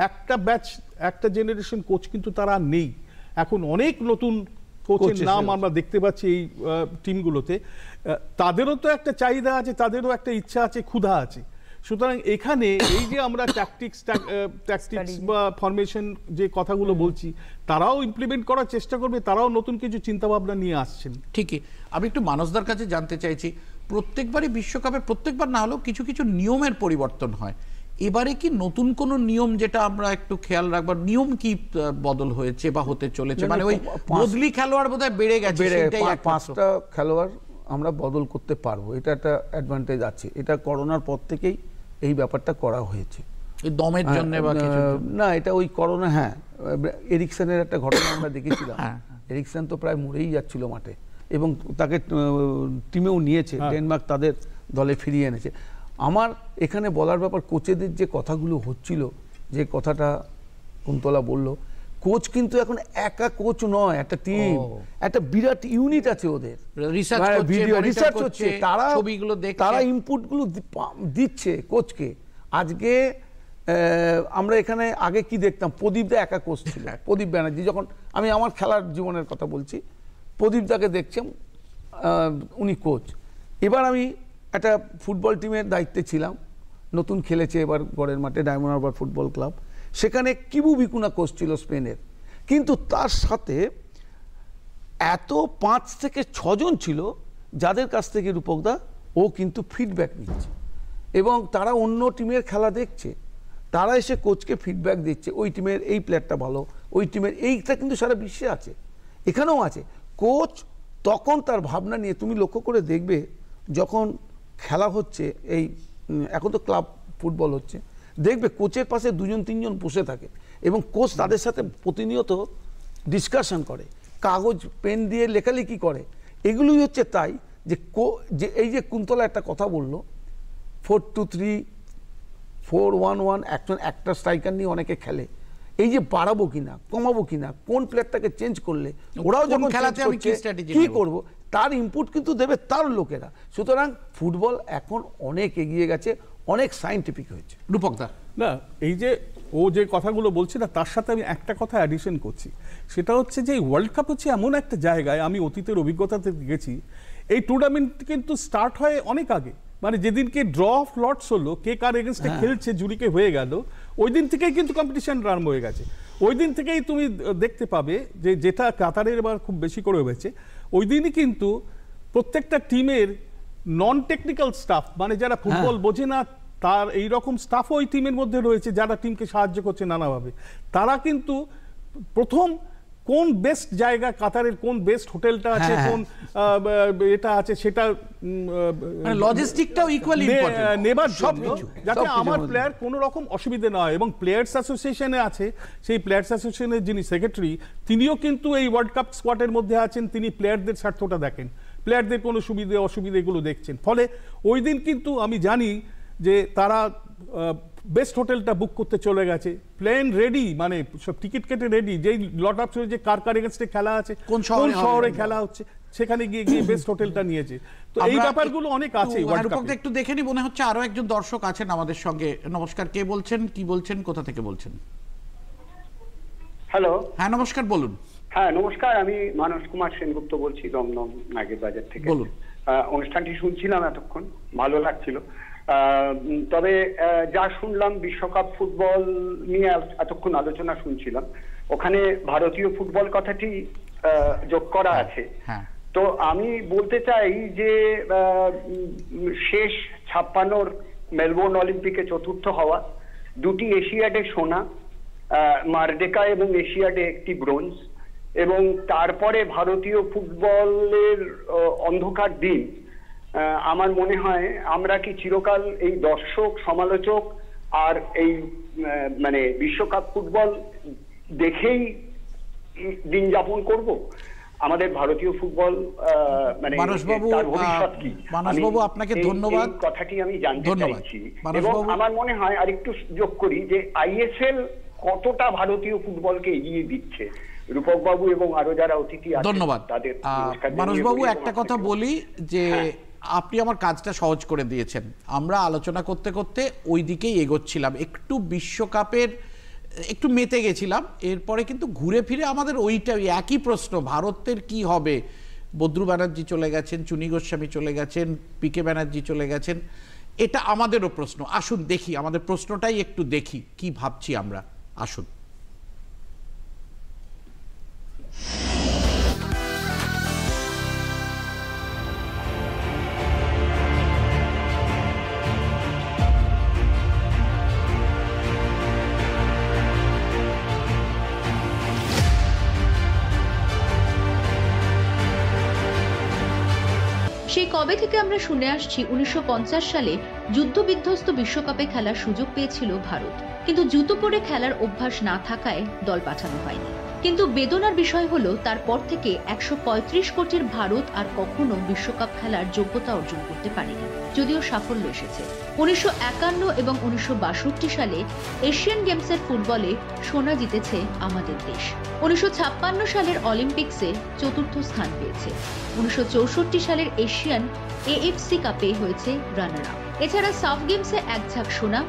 S3: একটা ব্যাচ, একটা জেনারেশন কোচ কিন্তু তারা নেই। এখন অনেক নতুন কোচের নাম আমরা দেখতে পাচ্ছি এই টিমগুলোতে। তাদেরও তো একটা চাহিদা আছে, তাদেরও একটা ইচ্ছা আছে, ক্ষুধা আছে। সুতরাং এখানে এই যে আমরা ট্যাকটিক্স বা ফরমেশন যে কথাগুলো বলছি, তারাও ইমপ্লিমেন্ট করার চেষ্টা করবে, তারাও নতুন কিছু চিন্তাভাবনা নিয়ে আসছেন।
S1: ঠিকই। আমি একটু মানসদার কাছে জানতে চাইছি, প্রত্যেকবারই বিশ্বকাপে, প্রত্যেকবার না হলেও কিছু কিছু নিয়মের পরিবর্তন হয়, এবারে কি নতুন কোন নিয়ম যেটা আমরা একটু খেয়াল রাখবার, নিয়ম কি বদল হয়েছে বা হতে চলেছে? মানে ওই বদলি খেলোয়াড় বোধহয় বেড়ে গেছে,
S4: 5টা খেলোয়াড় আমরা বদল করতে পারবো, এটা একটা অ্যাডভান্টেজ আছে। এটা করোনার পর থেকেই এই ব্যাপারটা করা হয়েছে,
S1: দমের জন্য বা কিছু
S4: না, এটা ওই করোনা। হ্যাঁ, এরিকসনের একটা ঘটনা আমরা দেখেছিলাম, এরিকসন তো প্রায় মরেই যাচ্ছিল মাঠে, এবং তাকে টিমেও নিয়েছে, ডেনমার্ক তাদের দলে ফিরিয়ে এনেছে। আমার এখানে বলার ব্যাপার, কোচেদের যে কথাগুলো হচ্ছিল, যে কথাটা কুন্তলা বলল, কোচ কিন্তু এখন একা কোচ নয়, একটা টিম, একটা বিরাট ইউনিট আছে ওদের, রিসার্চ হচ্ছে, তারা ইনপুটগুলো দিচ্ছে কোচকে। আজকে আমরা এখানে আগে কি দেখতাম, প্রদীপদা একা কোচ ছিল, প্রদীপ ব্যানার্জি, যখন আমি আমার খেলার জীবনের কথা বলছি, প্রদীপদাকে দেখছিলাম, উনি কোচ। এবার আমি একটা ফুটবল টিমের দায়িত্বে ছিলাম, নতুন খেলেছে এবার গড়ের মাঠে ডায়মন্ড হারবার ফুটবল ক্লাব, সেখানে কিবু ভিকুনা কোচ ছিল স্পেনের, কিন্তু তার সাথে এত 5 থেকে 6 জন ছিল যাদের কাছ থেকে রূপকদা ও কিন্তু ফিডব্যাক নিচ্ছে, এবং তারা অন্য টিমের খেলা দেখছে, তারা এসে কোচকে ফিডব্যাক দিচ্ছে, ওই টিমের এই প্লেয়ারটা ভালো, ওই টিমের এইটা কিন্তু সারা বিশ্বে আছে, এখানেও আছে। কোচ তখন তার ভাবনা নিয়ে, তুমি লক্ষ্য করে দেখবে যখন খেলা হচ্ছে, এই এখন তো ক্লাব ফুটবল হচ্ছে, দেখবে কোচের পাশে 2-3 বসে থাকে, এবং কোচ তাদের সাথে প্রতিনিয়ত ডিসকাশন করে, কাগজ পেন দিয়ে লেখালেখি করে। এগুলোই হচ্ছে তাই যে এই যে কুন্তলা একটা কথা বললো, 4-2-3, 4-1-1, একটা স্ট্রাইকার নিয়ে অনেকে খেলে, এই যে বাড়াবো কিনা, কমাবো কিনা, কোন প্লেয়ারটাকে চেঞ্জ করলে, ওরাও যখন খেলাতে কি করবো, তার ইনপুট কিন্তু দেবে তার লোকেরা। সুতরাং ফুটবল এখন অনেক এগিয়ে গেছে, অনেক সায়েন্টিফিক হয়েছে।
S1: রূপকদা,
S3: না এই যে ও যে কথাগুলো বলছে না, তার সাথে আমি একটা কথা অ্যাডিশন করছি, সেটা হচ্ছে যে ওয়ার্ল্ড কাপ হচ্ছে এমন একটা জায়গায়, আমি অতীতের অভিজ্ঞতাতে গেছি, এই টুর্নামেন্ট কিন্তু স্টার্ট হয় অনেক আগে, মানে যেদিনকে ড্র অফ লটস হলো, কে কার এগেনস্টে খেলছে জুরিকে হয়ে গেল, ওই দিন থেকেই কিন্তু কম্পিটিশন আরম্ভ হয়ে গেছে। ওই দিন থেকেই তুমি দেখতে পাবে যে যেটা কাতারের এবার খুব বেশি করে হয়েছে, ওই দিনই কিন্তু প্রত্যেকটা টিমের নন টেকনিক্যাল স্টাফ, মানে যারা ফুটবল বোঝে না, তার এই রকম স্টাফও ওই টিমের মধ্যে রয়েছে যারা টিমকে সাহায্য করছে নানাভাবে। তারা কিন্তু প্রথম কোন বেস্ট জায়গা, কাতারের কোন বেস্ট হোটেলটা আছে, কোন এটা আছে, সেটা
S1: লজিস্টিকটাও ইকুয়ালি ইম্পর্টেন্ট
S3: নেবার জন্য, যাতে আমার প্লেয়ার কোনো রকম অসুবিধা না হয়। এবং প্লেয়ার্স অ্যাসোসিয়েশনে আছে, সেই প্লেয়ার্স অ্যাসোসিয়েশনের যিনি সেক্রেটারি, তিনিও কিন্তু এই ওয়ার্ল্ড কাপ স্কোয়াডের মধ্যে আছেন, তিনি প্লেয়ারদের স্বার্থটা দেখেন, প্লেয়ারদের কোনো সুবিধে অসুবিধে এগুলো দেখছেন। ফলে ওই দিন কিন্তু আমি জানি যে তারা বেস্ট হোটেলটা বুক করতে চলে গেছে, প্লেন রেডি, মানে সব টিকিট কেটে রেডি, যেই লট আপ যে কার কার এগেইনস্টে খেলা আছে, কোন শহরে খেলা হচ্ছে, সেখানে গিয়ে বেস্ট হোটেলটা নিয়েছে। তো এই ব্যাপারগুলো অনেক আছে।
S1: একটু দেখে নি, মনে হচ্ছে আরো একজন দর্শক আছেন আমাদের সঙ্গে। নমস্কার, কে বলছেন, কি বলছেন, কোথা থেকে বলছেন?
S8: হ্যালো,
S1: হ্যাঁ নমস্কার, বলুন।
S8: হ্যাঁ নমস্কার, আমি মানস কুমার সেনগুপ্ত বলছি, দমদম নাগের বাজার থেকে।
S1: বলুন।
S8: অনুষ্ঠানটি শুনছিলাম এতক্ষণ, ভালো লাগছিল। তবে যা শুনলাম, বিশ্বকাপ ফুটবল নিয়ে এতক্ষণ আলোচনা শুনছিলাম, ওখানে ভারতীয় ফুটবল কথাটি যোগ করা আছে। তো আমি বলতে চাই যে শেষ 56 মেলবোর্ন অলিম্পিকে চতুর্থ হওয়া, 2টি এশিয়াডে সোনা, মারডেকা এবং এশিয়াডে 1টি ব্রোঞ্জ, এবং তারপরে ভারতীয় ফুটবলের অন্ধকার দিন। আমার মনে হয় আমরা কি চিরকাল এই দর্শক, সমালোচক আর এই মানে বিশ্বকাপ ফুটবল দেখেই দিন যাপন করব? আমাদের ভারতীয় ফুটবল মানে তার ভবিষ্যৎ কি?
S1: মানসবাবু, আপনাকে ধন্যবাদ,
S8: কথাটি আমি জানতে চাইছি। এবং আমার মনে হয় আরেকটু যোগ করি যে ISL কতটা ভারতীয় ফুটবলকে এগিয়ে দিচ্ছে। রূপক বাবু এবং আরো যারা অতিথি আছেন,
S1: ধন্যবাদ। মানসবাবু, একটা কথা বলি যে আপনি আমার কাজটা সহজ করে দিয়েছেন। আমরা আলোচনা করতে করতে ওই দিকেই এগোচ্ছিলাম, একটু বিশ্বকাপের একটু মেতে গেছিলাম, এরপরে কিন্তু ঘুরে ফিরে আমাদের ওইটাই একই প্রশ্ন, ভারতের কি হবে? বদ্রু ব্যানার্জি চলে গেছেন, চুনি গোস্বামী চলে গেছেন, পিকে ব্যানার্জি চলে গেছেন, এটা আমাদেরও প্রশ্ন। আসুন দেখি, আমাদের প্রশ্নটাই একটু দেখি কি ভাবছি আমরা। আসুন।
S2: সেই কবে থেকে আমরা শুনে আসছি 1950 সালে যুদ্ধবিধ্বস্ত বিশ্বকাপে খেলার সুযোগ পেয়েছিল ভারত, কিন্তু জুতো পরে খেলার অভ্যাস না থাকায় দল পাঠানো হয়নি। কিন্তু বেদনার বিষয় হলো, তারপর থেকে 135 কোটির ভারত আর কখনো বিশ্বকাপ খেলার যোগ্যতা অর্জন করতে পারেনি, যদিও সাফল্য এসেছে। 1951 এবং 1962 সালে এশিয়ান গেমসের ফুটবলে সোনা জিতেছে আমাদের দেশ। 1956 সালের অলিম্পিক্সে 4র্থ স্থান পেয়েছে। 1964 সালের এশিয়ান AFC কাপে হয়েছে রানার আপ। এছাড়া সাফ গেমসে 1 ঝাঁক সোনা,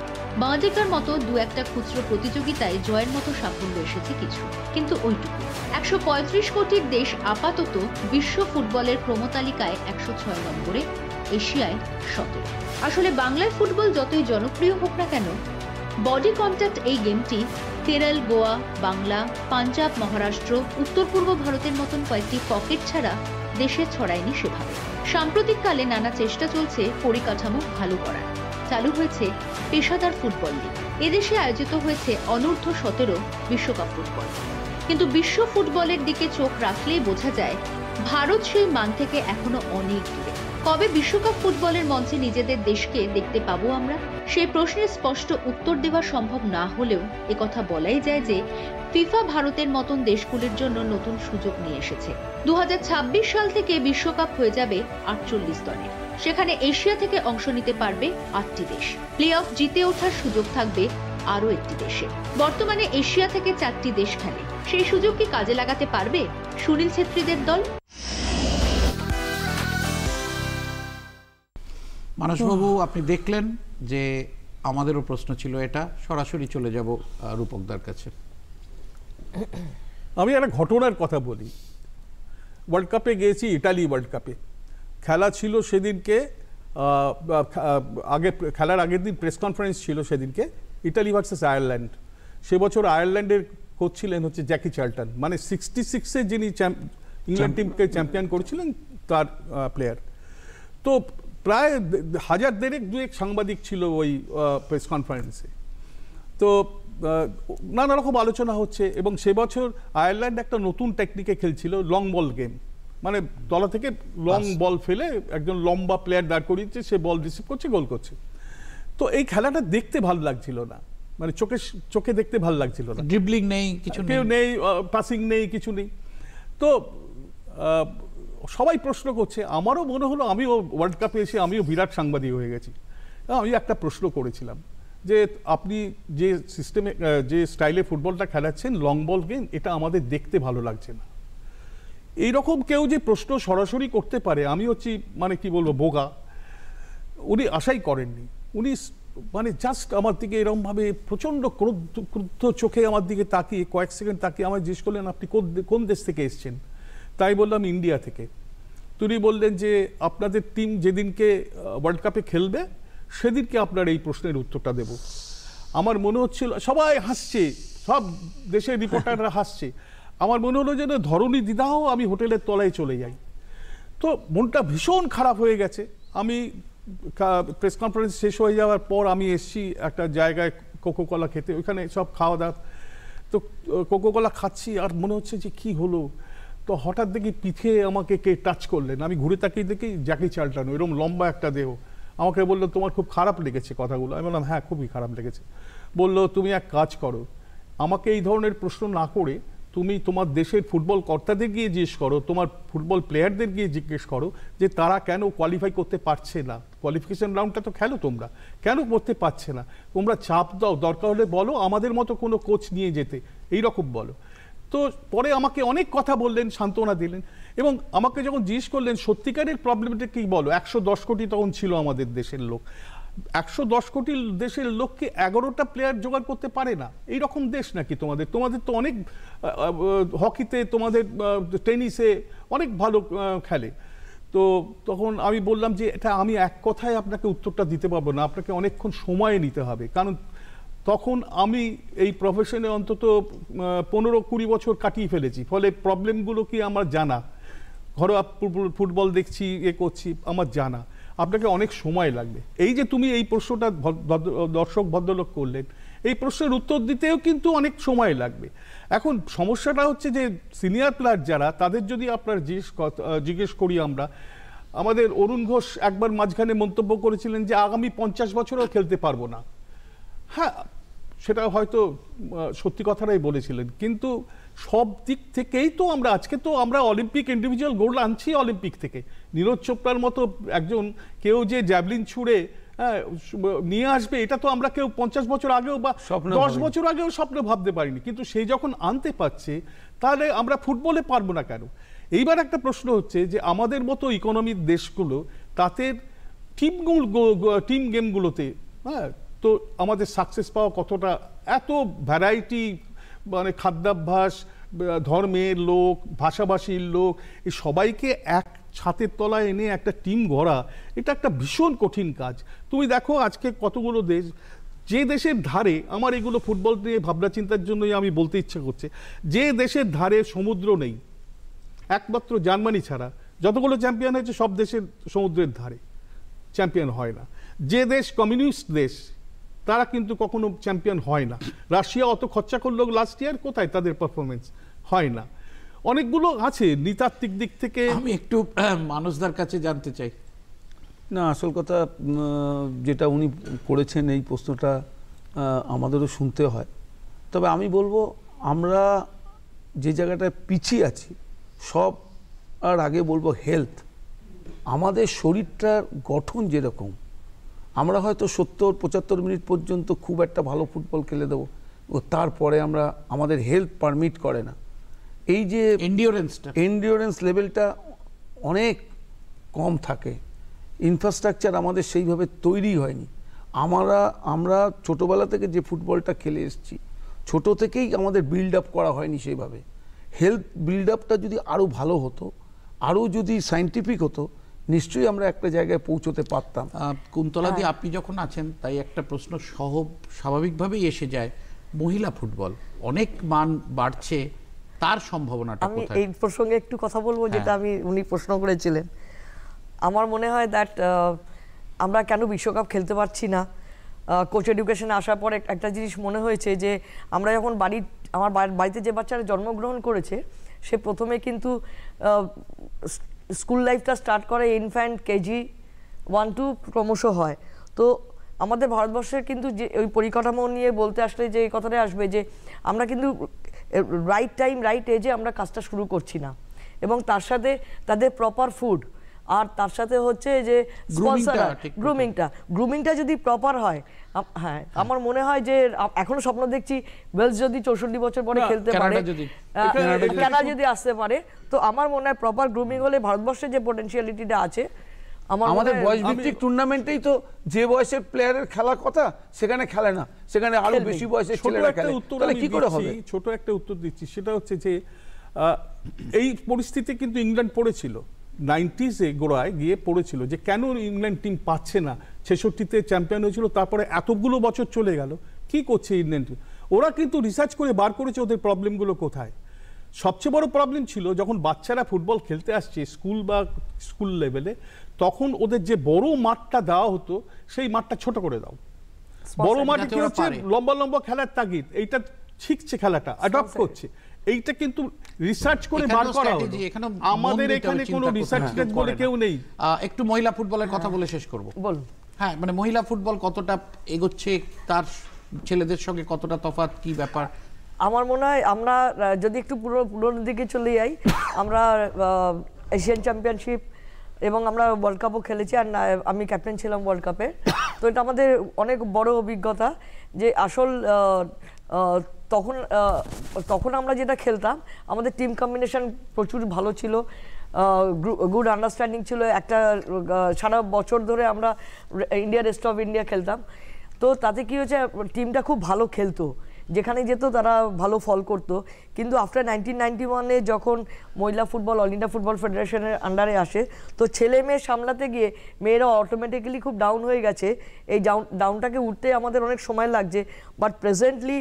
S2: বাংলাদেশের মতো 2-1টা খুচরো প্রতিযোগিতায় জয়ের মতো সাফল্য এসেছে কিছু, কিন্তু ওইটুকু। 135 কোটির দেশ আপাতত বিশ্ব ফুটবলের ক্রমতালিকায় 106 নম্বরে, এশিয়ায় 17। আসলে বাংলায় ফুটবল যতই জনপ্রিয় হোক না কেন, বডি কন্ট্যাক্ট এই গেমটি কেরল, গোয়া, বাংলা, পাঞ্জাব, মহারাষ্ট্র, উত্তর পূর্ব ভারতের মতন কয়েকটি পকেট ছাড়া দেশে ছড়ায়নি সেভাবে। সাম্প্রতিককালে নানা চেষ্টা চলছে পরিকাঠামো ভালো করার। চালু হয়েছে পেশাদার ফুটবল লীগ, এদেশে আয়োজিত হয়েছে অনূর্ধ্ব 17 বিশ্বকাপ ফুটবল। কিন্তু বিশ্ব ফুটবলের দিকে চোখ রাখলেই বোঝা যায় ভারত সেই মান থেকে এখনো অনেক দূরে। কবে বিশ্বকাপ ফুটবলের মঞ্চে নিজেদের দেশকে দেখতে পাবো আমরা? সেই প্রশ্নের স্পষ্ট উত্তর দেওয়া সম্ভব না হলেও একথা বলাই যায় যে ফিফা ভারতের মতন দেশগুলির জন্য নতুন সুযোগ নিয়ে এসেছে। 2026 সাল থেকে বিশ্বকাপ হয়ে যাবে 48 দলের। সেখানে এশিয়া থেকে অংশ নিতে পারবে 8টি দেশ। প্লে অফ জিতে ওঠার সুযোগ থাকবে আরও একটি দেশে। বর্তমানে এশিয়া থেকে 4টি দেশ খেলে, সেই সুযোগ কি কাজে লাগাতে পারবে সুনীল ছেত্রীদের দল?
S1: মানসবাবু, আপনি দেখলেন যে আমাদেরও প্রশ্ন ছিল এটা, সরাসরি চলে যাব রূপকদার কাছে।
S3: আমি একটা ঘটনার কথা বলি। ওয়ার্ল্ড কাপে গিয়েছি, ইটালি ওয়ার্ল্ড কাপে খেলা ছিল সেদিনকে, খেলার আগের দিন প্রেস কনফারেন্স ছিল সেদিনকে, ইটালি ভার্সেস আয়ারল্যান্ড। সে বছর আয়ারল্যান্ডের কোচ ছিলেন হচ্ছে জ্যাকি চার্লটন, মানে 66-এ যিনি ইংল্যান্ড টিমকে চ্যাম্পিয়ন করেছিলেন তার প্লেয়ার। তো প্রায় 1000-2 সাংবাদিক ছিল ওই প্রেস কনফারেন্সে। তো নানা রকম আলোচনা হচ্ছে, এবং সে বছর আয়ারল্যান্ড একটা নতুন টেকনিকে খেলছিল, লং বল গেম, মানে তলা থেকে লং বল ফেলে একজন লম্বা প্লেয়ার দাঁড় করিয়েছে, সে বল রিসিভ করছে, গোল করছে। তো এই খেলাটা দেখতে ভালো লাগছিল না, মানে চোখে দেখতে ভালো লাগছিল না,
S1: ড্রিবলিং নেই, কিছু
S3: নেই, পাসিং নেই, কিছু নেই। তো সবাই প্রশ্ন করছে, আমারও মনে হলো আমিও ওয়ার্ল্ড কাপে এসে আমিও বিরাট সাংবাদিক হয়ে গেছি। আমি একটা প্রশ্ন করেছিলাম যে আপনি যে সিস্টেমে, যে স্টাইলে ফুটবলটা খেলাচ্ছেন, লং বল গেম, এটা আমাদের দেখতে ভালো লাগছে না। এইরকম কেউ যে প্রশ্ন সরাসরি করতে পারে, আমি হচ্ছি মানে কি বলবো, বোকা। উনি আশাই করেননি। উনি মানে জাস্ট আমার দিকে এরকমভাবে প্রচণ্ড ক্রুদ্ধ চোখে আমার দিকে তাকিয়ে কয়েক সেকেন্ড তাকিয়ে আমায় জিজ্ঞেস করলেন, আপনি কোন দেশ থেকে এসছেন? তাই বললাম ইন্ডিয়া থেকে। তিনি বললেন যে আপনাদের টিম যেদিনকে ওয়ার্ল্ড কাপে খেলবে সেদিনকে আপনার এই প্রশ্নের উত্তরটা দেব। আমার মনে হচ্ছিল, সবাই হাসছে, সব দেশের রিপোর্টাররা হাসছে, আমার মনে হলো যেন ধরণী দিদাও আমি হোটেলের তলায় চলে যাই। তো মনটা ভীষণ খারাপ হয়ে গেছে। আমি প্রেস কনফারেন্স শেষ হয়ে যাওয়ার পর আমি এসছি একটা জায়গায় কোকোকলা খেতে, ওইখানে সব খাওয়া দাওয়া, তো কোকোকলা খাচ্ছি আর মনে হচ্ছে যে কি হলো। তো হঠাৎ দেখি পিঠে আমাকে কে টাচ করলেন, আমি ঘুরে তাকিয়ে দেখি জ্যাকি চার্লটন, এরকম লম্বা একটা দেহ। আমাকে বললো তোমার খুব খারাপ লেগেছে কথাগুলো? আমি বললাম হ্যাঁ, খুবই খারাপ লেগেছে। বললো তুমি এক কাজ করো, আমাকে এই ধরনের প্রশ্ন না করে তুমি তোমার দেশের ফুটবল কর্তাদের গিয়ে জিজ্ঞেস করো, তোমার ফুটবল প্লেয়ারদের গিয়ে জিজ্ঞেস করো যে তারা কেন কোয়ালিফাই করতে পারছে না। কোয়ালিফিকেশন রাউন্ডটা তো খেলো তোমরা, কেন করতে পারছে না? তোমরা চাপ দাও, দরকার হলে বলো আমাদের মতো কোনো কোচ নিয়ে যেতে, এইরকম বলো। তো পরে আমাকে অনেক কথা বললেন, সান্ত্বনা দিলেন, এবং আমাকে যখন জিজ্ঞেস করলেন সত্যিকারের প্রবলেমটা কি বলো, 110 কোটি তখন ছিল আমাদের দেশের লোক, 110 কোটি দেশের লোককে 11টা প্লেয়ার জোগাড় করতে পারে না। এইরকম দেশ নাকি তোমাদের? তোমাদের তো অনেক হকিতে, তোমাদের টেনিসে অনেক ভালো খেলে। তো তখন আমি বললাম যে এটা আমি এক কথায় আপনাকে উত্তরটা দিতে পারবো না, আপনাকে অনেকক্ষণ সময় নিতে হবে, কারণ তখন আমি এই প্রফেশনে অন্তত 15-20 বছর কাটিয়ে ফেলেছি, ফলে প্রবলেমগুলো কি আমার জানা, ঘরোয়া ফুটবল দেখছি, করছি, আমার জানা। আপনাকে অনেক সময় লাগবে। এই যে তুমি এই প্রশ্নটা দর্শক ভদ্রলোক করলেন, এই প্রশ্নের উত্তর দিতেও কিন্তু অনেক সময় লাগবে। এখন সমস্যাটা হচ্ছে যে সিনিয়র প্লেয়ার যারা, তাদের যদি আপনার জিজ্ঞেস করি আমরা, আমাদের অরুণ ঘোষ একবার মাঝখানে মন্তব্য করেছিলেন যে আগামী 50 বছরও খেলতে পারবো না। হ্যাঁ, সেটা হয়তো সত্যি কথাটাই বলেছিলেন, কিন্তু সব দিক থেকেই তো আমরা আজকে তো আমরা অলিম্পিক ইন্ডিভিজুয়াল গোল্ড আনছি অলিম্পিক থেকে। নীরজ চোপড়ার মতো একজন কেউ যে জ্যাভলিন ছুঁড়ে নিয়ে আসবে, এটা তো আমরা কেউ 50 বছর আগেও বা 10 বছর আগেও স্বপ্ন ভাবতে পারিনি, কিন্তু সেই যখন আনতে পারছে, তাহলে আমরা ফুটবলে পারবো না কেন? এইবার একটা প্রশ্ন হচ্ছে যে আমাদের মতো ইকোনমির দেশগুলো, তাদের টিম গেমগুলোতে, হ্যাঁ, তো আমাদের সাকসেস পাওয়া কতটা, এত ভ্যারাইটি, মানে খাদ্যাভ্যাস, ধর্মের লোক, ভাষাভাষীর লোক, এই সবাইকে এক ছাতের তলায় এনে একটা টিম গড়া, এটা একটা ভীষণ কঠিন কাজ। তুমি দেখো আজকে কতগুলো দেশ, যে দেশের ধারে, আমার এগুলো ফুটবল নিয়ে ভাবনা চিন্তার জন্যই আমি বলতে ইচ্ছা করছে, যে দেশের ধারে সমুদ্র নেই, একমাত্র জার্মানি ছাড়া যতগুলো চ্যাম্পিয়ন হয়েছে সব দেশের সমুদ্রের ধারে চ্যাম্পিয়ন হয় না। যে দেশ কমিউনিস্ট দেশ, তারা কিন্তু কখনো চ্যাম্পিয়ন হয় না। রাশিয়া অত খরচা করলো লাস্ট ইয়ার, কোথায় তাদের পারফরমেন্স? হয় না। অনেকগুলো আছে নৃতাত্ত্বিক দিক থেকে।
S1: আমি একটু মানুষদের কাছে জানতে চাই।
S4: না, আসল কথা যেটা উনি করেছেন, এই প্রশ্নটা আমাদেরও শুনতে হয়। তবে আমি বলবো আমরা যে জায়গাটায় পিছিয়ে আছি, সব আর আগে বলবো হেলথ। আমাদের শরীরটার গঠন যেরকম, আমরা হয়তো 70-75 মিনিট পর্যন্ত খুব একটা ভালো ফুটবল খেলে দেবো, ও তারপরে আমাদের হেলথ পারমিট করে না। এই যে এন্ডিওরেন্স লেভেলটা অনেক কম থাকে, ইনফ্রাস্ট্রাকচার আমাদের সেইভাবে তৈরি হয়নি। আমরা ছোটোবেলা থেকে যে ফুটবলটা খেলে এসেছি, ছোট থেকেই আমাদের বিল্ড আপ করা হয়নি সেইভাবে। হেলথ বিল্ড আপটা যদি আরও ভালো হতো, আরও যদি সায়েন্টিফিক হতো, নিশ্চয়ই আমরা একটা জায়গায় পৌঁছতে পারতাম।
S1: কুন্তলাদি, আপনি যখন আছেন তাই একটা প্রশ্ন স্বাভাবিকভাবেই এসে যায়, মহিলা ফুটবল অনেক মান বাড়ছে, তার সম্ভাবনাটা
S5: আমি
S1: কোথায়?
S5: এই প্রসঙ্গে একটু কথা বলবো, যেটা উনি প্রশ্ন করেছিলেন। আমার মনে হয় দ্যাট আমরা কেন বিশ্বকাপ খেলতে পারছি না, কোচ এডুকেশনে আসার পর একটা জিনিস মনে হয়েছে যে আমরা যখন আমার বাড়িতে যে বাচ্চারা জন্মগ্রহণ করেছে, সে প্রথমে কিন্তু স্কুল লাইফটা স্টার্ট করে ইনফ্যান্ট কেজি 1-2 ক্রমশ হয়। তো আমাদের ভারতবর্ষের কিন্তু যে ওই পরিকাঠামো নিয়ে বলতে আসলে যে এই কথাটাই আসবে যে আমরা কিন্তু রাইট টাইম রাইট এজে আমরা কাজটা শুরু করছি না, এবং তার সাথে তাদের প্রপার ফুড, আর তার সাথে হচ্ছে যে গ্রুমিংটা যদি প্রপার হয়, হ্যাঁ আমার মনে হয় যে এখনো স্বপ্ন দেখছি ওয়েলস যদি 64 বছর পরে খেলতে পারে, কানাডা যদি আসতে পারে, তো আমার মনে হয় প্রপার গ্রুমিং হলে ভারতবর্ষের যে পোটেনশিয়ালিটিটা আছে,
S4: আমাদের বয়স ভিত্তিক টুর্নামেন্টেই তো যে বয়সের প্লেয়ারের খেলার কথা সেখানে খেলে না, সেখানে আরো বেশি বয়সের ছেলেরা খেলে। তাহলে কি করে হবে?
S3: ছোট একটা উত্তর দিচ্ছি, সেটা হচ্ছে যে এই পরিস্থিতি কিন্তু ইংল্যান্ড পড়েছিল 90s-এ গোড়ায় গিয়ে পড়েছিল, যে কেন ইংল্যান্ড টিম পাচ্ছে না। 66-তে চ্যাম্পিয়ন হয়েছিল, তারপরে এতগুলো বছর চলে গেল, কি করছে ইংল্যান্ড? ওরা কিন্তু রিসার্চ করে বার করেছে ওদের প্রবলেমগুলো কোথায়। সবচেয়ে বড় প্রবলেম ছিল যখন বাচ্চারা ফুটবল খেলতে আসছে স্কুল বা স্কুল লেভেলে, তখন ওদের যে বড় মাঠটা দেওয়া হতো সেই মাঠটা ছোট করে দাও। বড় মাঠে কি হচ্ছে, লম্বা লম্বা খেলার তাগিদ, এইটা শিখছে, খেলাটা অ্যাডপ্ট করছে। এইটা কিন্তু রিসার্চ করে বার করা হলো। আমাদের এখানে কোনো রিসার্চ বলে কেউ নেই।
S1: একটু মহিলা ফুটবলের কথা বলে শেষ করব।
S5: বলুন।
S1: হ্যাঁ, মানে মহিলা ফুটবল কতটা এগোচ্ছে, তার ছেলেদের সঙ্গে কতটা তফাৎ, কি ব্যাপার?
S5: আমার মনে হয় আমরা যদি একটু পুরোনো দিকে চলে যাই, আমরা এশিয়ান চ্যাম্পিয়নশিপ এবং আমরা ওয়ার্ল্ড কাপও খেলেছি, আর আমি ক্যাপ্টেন ছিলাম ওয়ার্ল্ড কাপে। তো এটা আমাদের অনেক বড় অভিজ্ঞতা যে আসল তখন আমরা যেটা খেলতাম, আমাদের টিম কম্বিনেশন প্রচুর ভালো ছিল, গুড আন্ডারস্ট্যান্ডিং ছিল। একটা সারা বছর ধরে আমরা ইন্ডিয়া রেস্ট অফ ইন্ডিয়া খেলতাম। তো তাতে কি হয়েছে, টিমটা খুব ভালো খেলতো, যেখানে যেত তারা ভালো ফল করতো। কিন্তু আফটার 1991-এ যখন মহিলা ফুটবল অল ইন্ডিয়া ফুটবল ফেডারেশনের আন্ডারে আসে, তো ছেলে মেয়ে সামলাতে গিয়ে মেয়েরা অটোমেটিক্যালি খুব ডাউন হয়ে গেছে। এই ডাউনটাকে উঠতে আমাদের অনেক সময় লাগছে, বাট প্রেজেন্টলি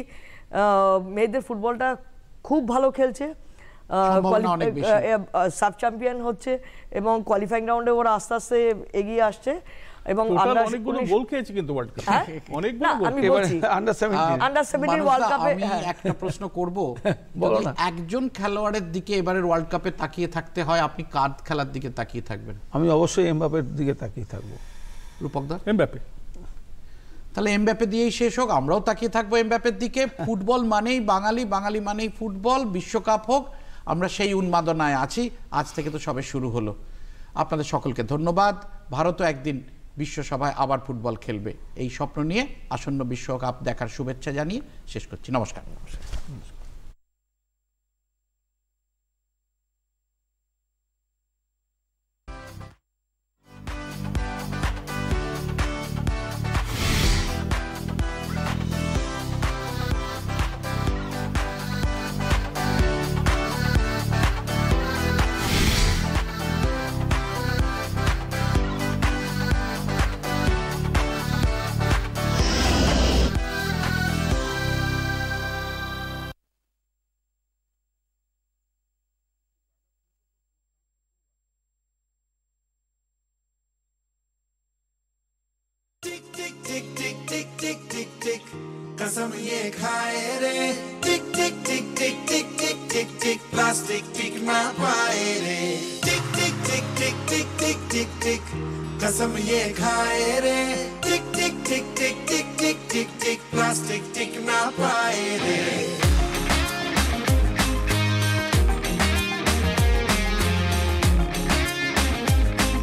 S5: মেয়েদের ফুটবলটা খুব ভালো খেলছে, সাব চ্যাম্পিয়ন হচ্ছে, এবং কোয়ালিফাইং রাউন্ডে ওরা আস্তে আস্তে এগিয়ে আসছে। এবং
S3: অনেকগুলো গোল খেয়েছে কিন্তু ওয়ার্ল্ড কাপে, অনেকগুলো গোল।
S5: আমি বলছি আন্ডার 17 ওয়ার্ল্ড কাপে।
S1: আমি একটা প্রশ্ন করব, যদি একজন খেলোয়াড়ের দিকে এবারের ওয়ার্ল্ড কাপে তাকিয়ে থাকতে হয়, আপনি কার খেলার দিকে তাকিয়ে থাকবেন?
S4: আমি অবশ্যই এমবাপের দিকে তাকিয়ে থাকবো।
S1: রূপকদা?
S3: এমবাপে।
S1: তাহলে এমবাপে দিয়েই শেষ হোক, আমরাও তাকিয়ে থাকবো এমবাপের দিকে। ফুটবল মানেই বাঙালি, বাঙালি মানেই ফুটবল, বিশ্বকাপ হোক, আমরা সেই উন্মাদনায় আছি। আজ থেকে তো সবে শুরু হলো। আপনাদের সকলকে ধন্যবাদ। ভারতও একদিন বিশ্বসভায় আবার ফুটবল খেলবে, এই স্বপ্ন নিয়ে আসন্ন বিশ্বকাপ দেখার শুভেচ্ছা জানিয়ে শেষ করছি। নমস্কার।
S9: कसम ये खाए रे, टिक टिक टिक टिक टिक टिक टिक टिक, प्लास्टिक टिक ना पाए रे, टिक टिक टिक टिक टिक टिक टिक टिक, कसम ये खाए रे, टिक टिक टिक टिक टिक टिक टिक टिक, प्लास्टिक टिक ना पाए रे।